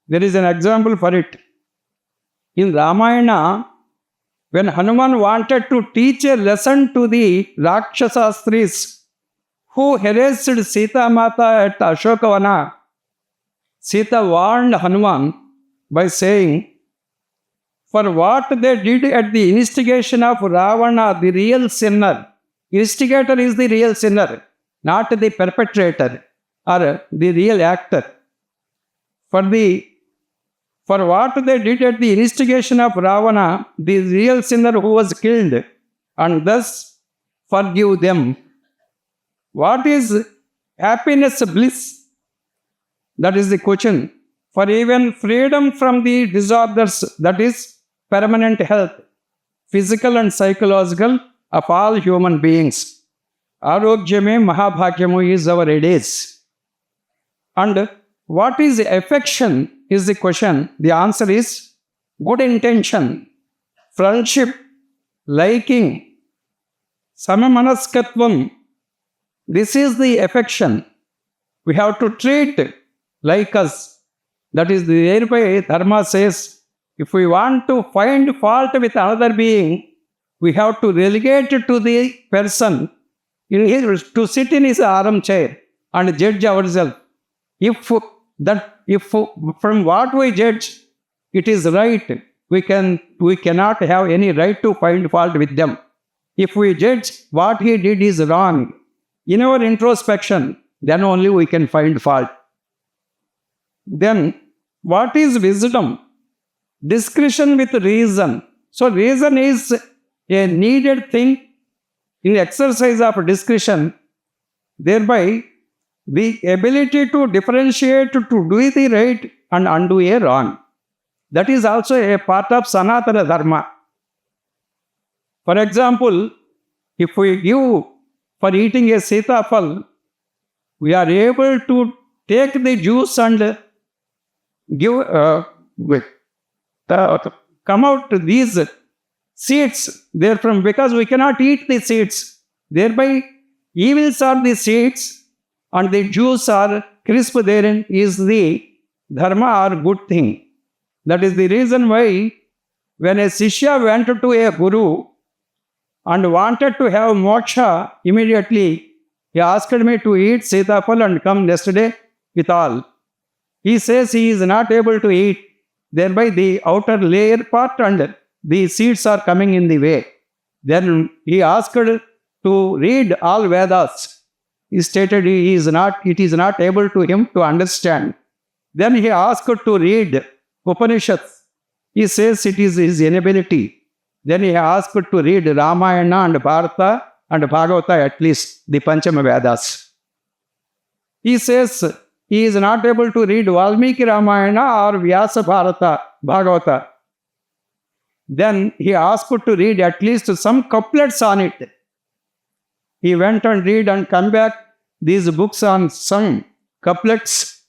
There is an example for it. In Ramayana, when Hanuman wanted to teach a lesson to the Rakshasastris who harassed Sita Mata at Ashokavana, Sita warned Hanuman by saying, for what they did at the instigation of Ravana, the real sinner, instigator is the real sinner, not the perpetrator or the real actor. For what they did at the instigation of Ravana, the real sinner who was killed, and thus forgive them. What is happiness, bliss? That is the question. For even freedom from the disorders, that is permanent health, physical and psychological, of all human beings. Arogyame Mahabhagyamu is our adage. And what is affection is the question. The answer is good intention, friendship, liking, samamanaskatvam. This is the affection. We have to treat like us. That is thereby Dharma says, if we want to find fault with another being, we have to relegate to the person to sit in his armchair and judge ourselves. If from what we judge, it is right, we cannot have any right to find fault with them. If we judge what he did is wrong, in our introspection, then only we can find fault. Then, what is wisdom? Discretion with reason. So, reason is a needed thing in exercise of discretion. Thereby, the ability to differentiate, to do the right and undo a wrong. That is also a part of Sanatana Dharma. For example, if we give for eating a sitafal, we are able to take the juice and give come out these seeds therefrom, because we cannot eat the seeds. Thereby, evils are the seeds and the juice are crisp therein is the dharma or good thing. That is the reason why when a Shishya went to a Guru and wanted to have moksha immediately, he asked me to eat sitafal and come next day with all. He says he is not able to eat, thereby the outer layer part and the seeds are coming in the way. Then he asked to read all Vedas. He stated it is not able to him to understand. Then he asked to read Upanishads. He says it is his inability. Then he asked to read Ramayana and Bharata and Bhagavata, at least the Panchama Vedas. He says he is not able to read Valmiki Ramayana or Vyasa Bharata, Bhagavata. Then he asked to read at least some couplets on it. He went and read and come back these books on some couplets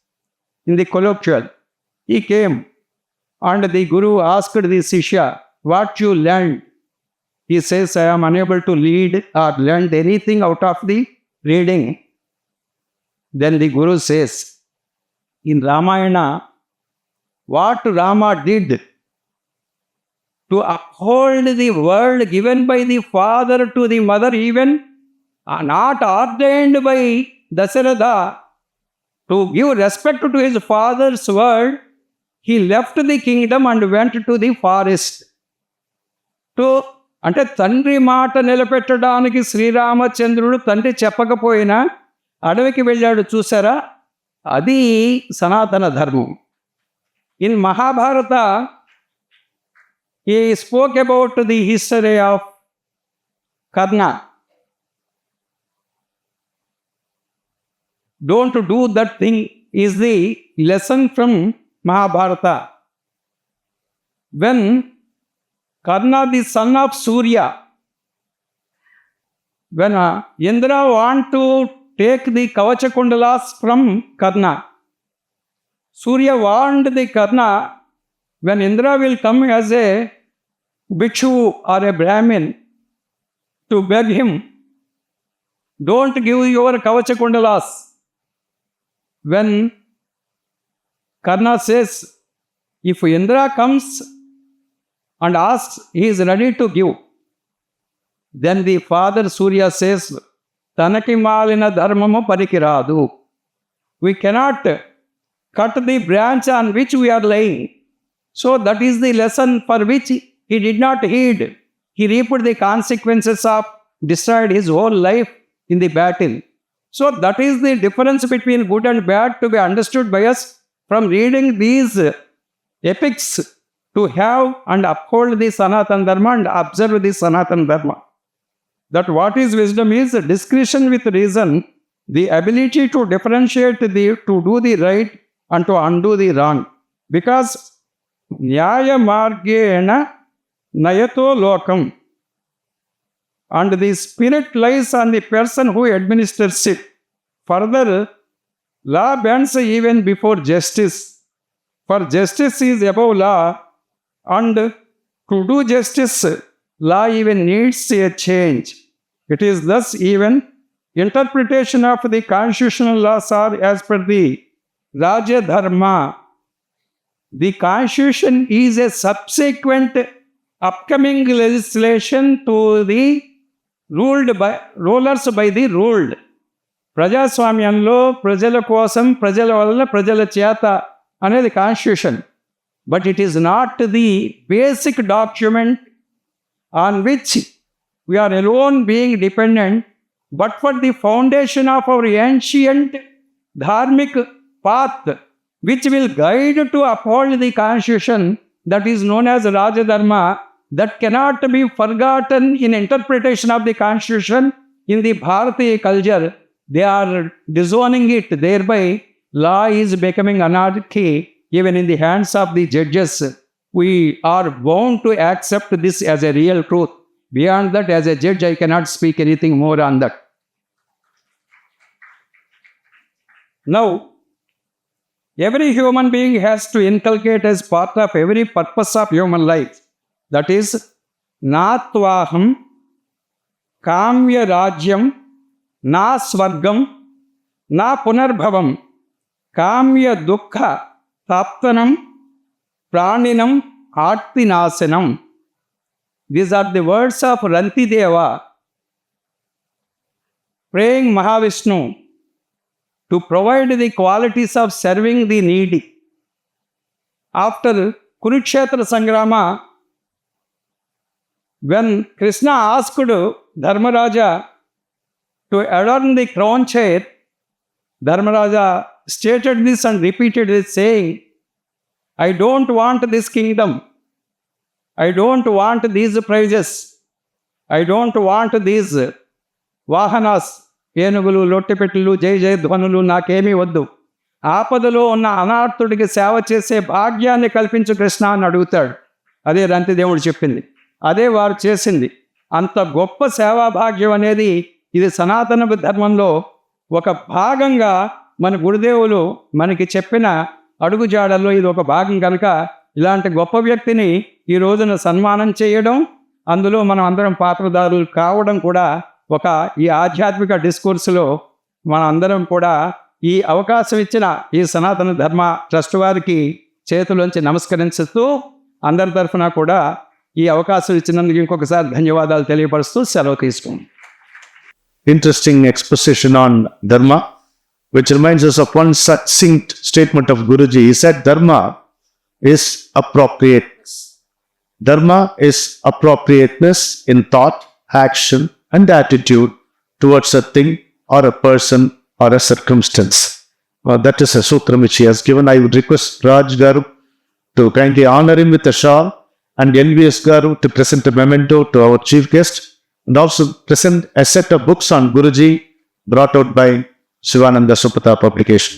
in the colloquial. He came and the Guru asked the Sishya, what you learned? He says, I am unable to read or learn anything out of the reading. Then the Guru says, in Ramayana what Rama did to uphold the word given by the father to the mother, even not ordained by Dasharatha, to give respect to his father's word, he left the kingdom and went to the forest. అంటే తండ్రి మాట నిలబెట్టడానికి శ్రీరామచంద్రుడు తండ్రి చెప్పకపోయినా అడవికి వెళ్ళాడు, చూసారా? అది సనాతన ధర్మం. In Mahabharata he spoke about the history of Karna. Don't do that thing is the lesson from Mahabharata. When Karna, the son of Surya, when Indra want to take the Kavacha Kundalas from Karna, Surya warned the Karna, when Indra will come as a bhikshu or a Brahmin to beg him, don't give your Kavacha Kundalas. When Karna says, if Indra comes and asks, he is ready to give. Then the father Surya says, Tanaki malina dharmama parikiradu. We cannot cut the branch on which we are laying. So that is the lesson for which he did not heed. He reaped the consequences of destroyed his whole life in the battle. So that is the difference between good and bad to be understood by us from reading these epics, to have and uphold the Sanatana Dharma and observe the Sanatana Dharma. That what is wisdom is discretion with reason, the ability to differentiate to do the right and to undo the wrong. Because Nyaya Margena Nayato Lokam, and the spirit lies on the person who administers it. Further, law bends even before justice, for justice is above law, and to do justice, law even needs a change. It is thus even interpretation of the constitutional laws are as per the Raja Dharma. The constitution is a subsequent upcoming legislation to the rulers by the ruled. ప్రజాస్వామ్యంలో ప్రజల కోసం, ప్రజల వల్ల, ప్రజల చేత అనేది constitution. But it is not the basic document on which we are alone being dependent, but for the foundation of our ancient dharmic path, which will guide to uphold the constitution, that is known as Raja Dharma, that cannot be forgotten in interpretation of the constitution in the Bharatiya culture. They are disowning it, thereby law is becoming anarchy even in the hands of the judges. We are bound to accept this as a real truth. Beyond that, as a judge, I cannot speak anything more on that. Now, every human being has to inculcate as part of every purpose of human life. That is, Natvaham, Kamya Rajyam, Na Swargam, Na Punarbhavam, Kamya Dukkha, Taptanam, Praninam, Artinasanam. These are the words of Rantideva, praying Mahavishnu to provide the qualities of serving the needy. After Kurukshetra Sangrama, when Krishna asked Dharmaraja to adorn the crown chair, Dharmaraja stated this and repeated this, saying, I don't want this kingdom. I don't want these prizes. I don't want these vahanas, ఏనుగులు, లొట్టెపెట్టులు, జయ జయ ధ్వనులు నాకేమీ వద్దు. ఆపదలో ఉన్న అనార్థుడికి సేవ చేసే భాగ్యాన్ని కల్పించు కృష్ణ అని అడుగుతాడు. అదే రంతిదేవుడు చెప్పింది, అదే వారు చేసింది. అంత గొప్ప సేవా భాగ్యం అనేది ఇది సనాతన ధర్మంలో ఒక భాగంగా మన గురుదేవులు మనకి చెప్పిన అడుగుజాడల్లో ఇది ఒక భాగం కనుక ఇలాంటి గొప్ప వ్యక్తిని ఈ రోజున సన్మానం చేయడం, అందులో మనం అందరం పాత్రదారులు కావడం కూడా ఒక ఈ ఆధ్యాత్మిక డిస్కోర్స్లో మన అందరం కూడా ఈ అవకాశం ఇచ్చిన ఈ సనాతన ధర్మ ట్రస్ట్ వారికి చేతులోంచి నమస్కరించుతూ అందరి తరఫున కూడా ఈ అవకాశం ఇచ్చినందుకు ఇంకొకసారి ధన్యవాదాలు తెలియపరుస్తూ సెలవు తీసుకుంటాం. Interesting exposition on Dharma, which reminds us of one succinct statement of Guruji. He said, Dharma is appropriateness. Dharma is appropriateness in thought, action, and attitude towards a thing or a person or a circumstance. That is a sutra which he has given. I would request Raj Garu to kindly honor him with a shawl, and LVS Garu to present a memento to our chief guest, and also present a set of books on Guruji brought out by Sivananda Supata publication.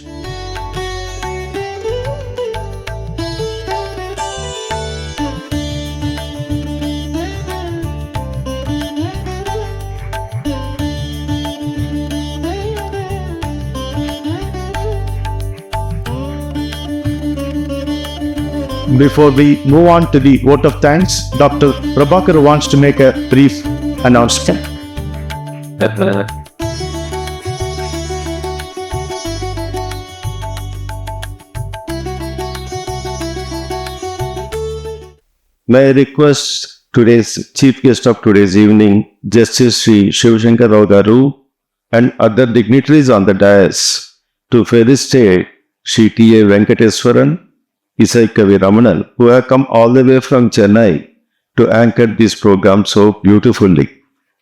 Before we move on to the vote of thanks, Dr. Prabhakar wants to make a brief announcement. May I request today's chief guest of today's evening, Justice Sri Shivashankar Rao Garu and other dignitaries on the dais to felicitate Sri T.A. Venkateswaran, Isai Kavi Ramanan, who have come all the way from Chennai to anchor this program so beautifully.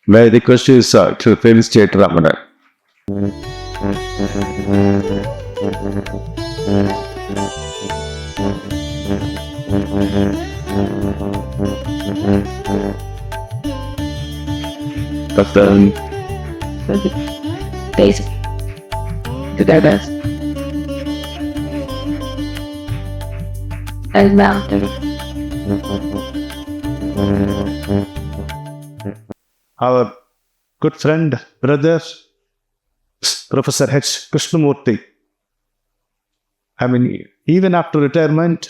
May I request you, sir, to felicitate Ramanan. Please, do their best. And mountain. Our good friend, brother, Professor H. Krishnamurthy. Even after retirement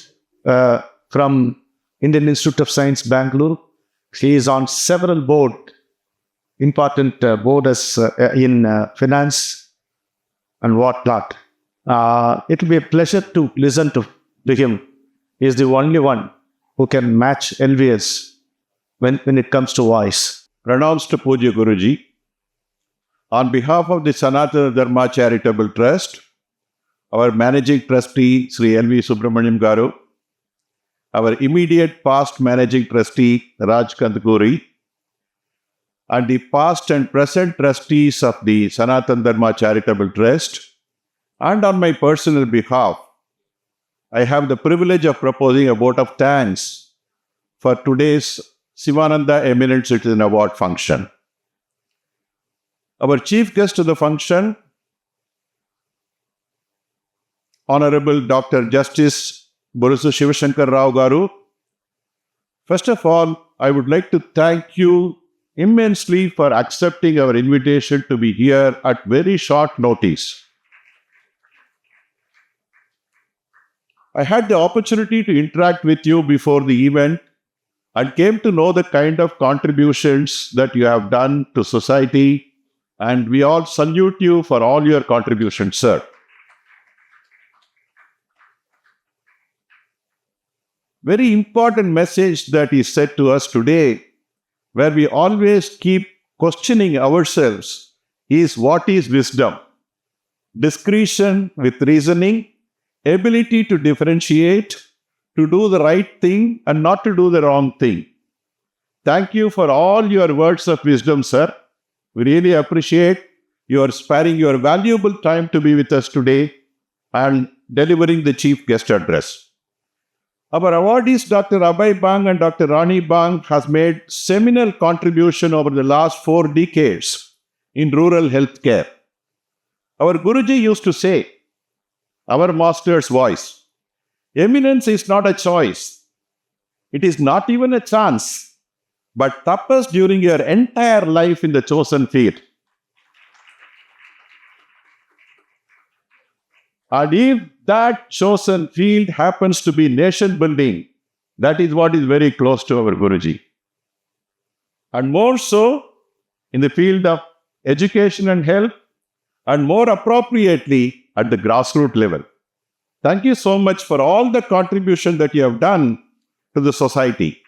from Indian Institute of Science, Bangalore, he is on several important boards in finance and whatnot. It will be a pleasure to listen to him. He is the only one who can match LVS when it comes to voice. Pranams to Pujya Guruji. On behalf of the Sanatana Dharma Charitable Trust, our Managing Trustee Sri L.V. Subramaniam Garu, our immediate past Managing Trustee Raj Kandaguri, and the past and present trustees of the Sanatana Dharma Charitable Trust, and on my personal behalf, I have the privilege of proposing a vote of thanks for today's Sivananda Eminent Citizen Award function. Our chief guest of the function, Honorable Dr. Justice Burusu Shivashankar Rao Garu. First of all, I would like to thank you immensely for accepting our invitation to be here at very short notice. I had the opportunity to interact with you before the event and came to know the kind of contributions that you have done to society, and we all salute you for all your contributions, sir. Very important message that is said to us today, where we always keep questioning ourselves, is what is wisdom? Discretion with reasoning, ability to differentiate, to do the right thing and not to do the wrong thing. Thank you for all your words of wisdom, sir. We really appreciate your sparing your valuable time to be with us today and delivering the chief guest address. Our awardees, Dr. Abhay Bang and Dr. Rani Bang, has made seminal contribution over the last 4 decades in rural healthcare. Our Guruji used to say, our master's voice, eminence is not a choice. It is not even a chance, but tapas during your entire life in the chosen field. And if that chosen field happens to be nation building, that is what is very close to our Guruji. And more so in the field of education and health, and more appropriately at the grassroots level. Thank you so much for all the contribution that you have done to the society.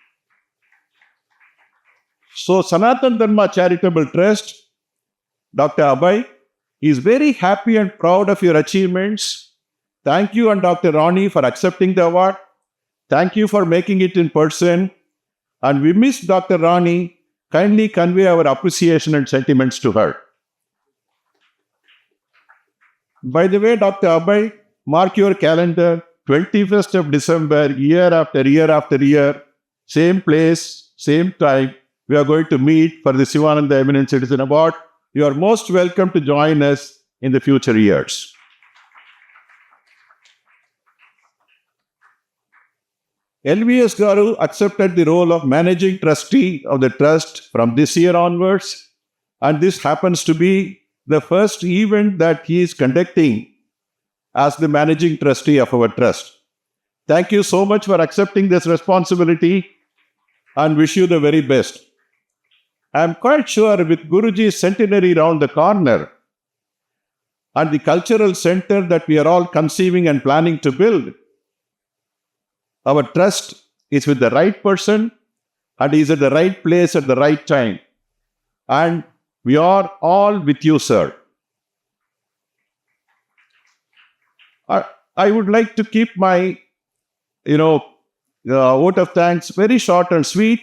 So, Sanatan Dharma Charitable Trust, Dr. Abhay, is very happy and proud of your achievements. Thank you and Dr. Rani for accepting the award. Thank you for making it in person. And we miss Dr. Rani. Kindly convey our appreciation and sentiments to her. By the way, Dr. Abhay, mark your calendar, 21st of December, year after year after year, same place, same time, we are going to meet for the Sivananda Eminent Citizen Award. You are most welcome to join us in the future years. LVS Garu accepted the role of managing trustee of the trust from this year onwards, and this happens to be the first event that he is conducting as the managing trustee of our trust. Thank you so much for accepting this responsibility and wish you the very best. I am quite sure with Guruji's centenary round the corner and the cultural center that we are all conceiving and planning to build, our trust is with the right person and is at the right place at the right time. And we are all with you, sir. I would like to keep my, vote of thanks very short and sweet,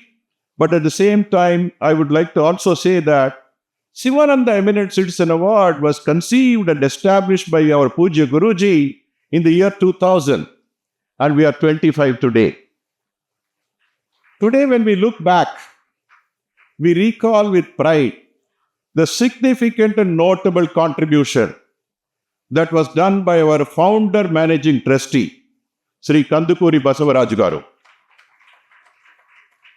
but at the same time, I would like to also say that Sivananda Eminent Citizen Award was conceived and established by our Puja Guruji in the year 2000. And we are 25 today. Today, when we look back, we recall with pride the significant and notable contribution that was done by our founder managing trustee, Sri Kandukuri Basavaraj Garu,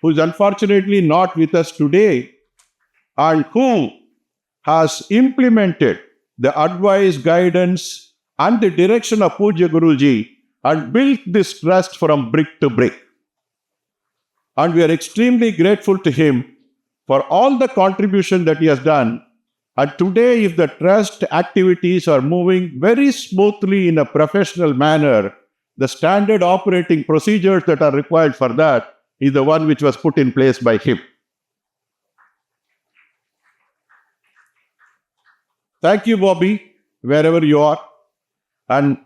who is unfortunately not with us today and who has implemented the advice, guidance and the direction of Puja Guruji and built this trust from brick to brick. And we are extremely grateful to him for all the contribution that he has done. And today, if the trust activities are moving very smoothly in a professional manner, the standard operating procedures that are required for that is the one which was put in place by him. Thank you, Bobby, wherever you are. And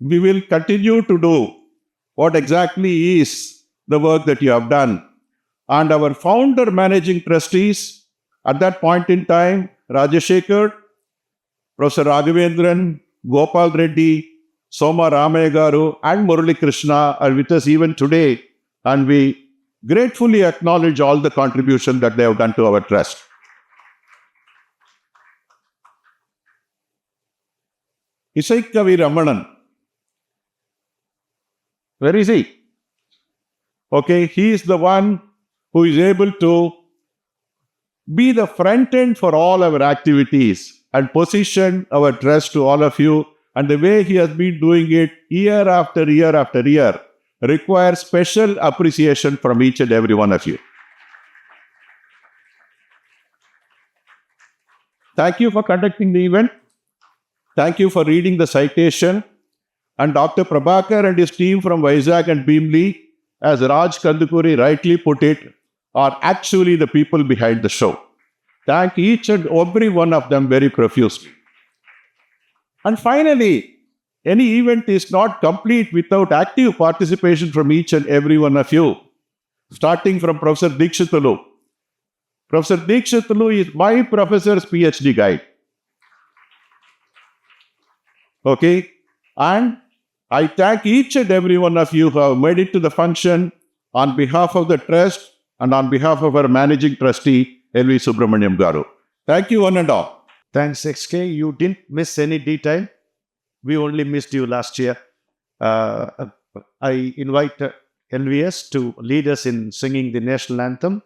we will continue to do what exactly is the work that you have done. And our founder managing trustees, at that point in time, Rajashekar, Professor Raghavendran, Gopal Reddy, Soma Ramaya Garu, and Murali Krishna are with us even today. And we gratefully acknowledge all the contribution that they have done to our trust. Isaikavi Ramanan. Where is he? Okay, he is the one who is able to be the front end for all our activities and position our trust to all of you. And the way he has been doing it year after year after year requires special appreciation from each and every one of you. Thank you for conducting the event. Thank you for reading the citation. And Dr. Prabhakar and his team from Vizag and Bhimli, as Raj Kandukuri rightly put it, are actually the people behind the show. Thank each and every one of them very profusely. And finally, any event is not complete without active participation from each and every one of you, starting from Professor Dikshitalu. Professor Dikshitalu is my professor's PhD guide. Okay? And I thank each and every one of you who have made it to the function on behalf of the trust and on behalf of our managing trustee, L.V. Subramaniam Garu. Thank you one and all. Thanks, XK. You didn't miss any detail. We only missed you last year. I invite LVS to lead us in singing the national anthem.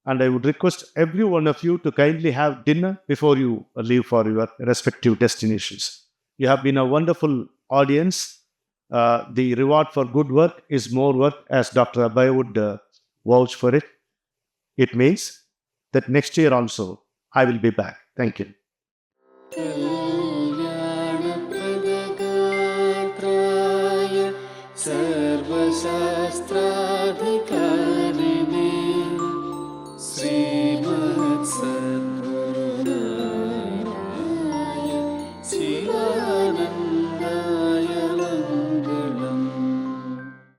And I would request every one of you to kindly have dinner before you leave for your respective destinations. You have been a wonderful audience. The reward for good work is more work, as Dr. Abhay would vouch for it. It means that next year also I will be back. Thank you. सर्वशास्त्राधिकारी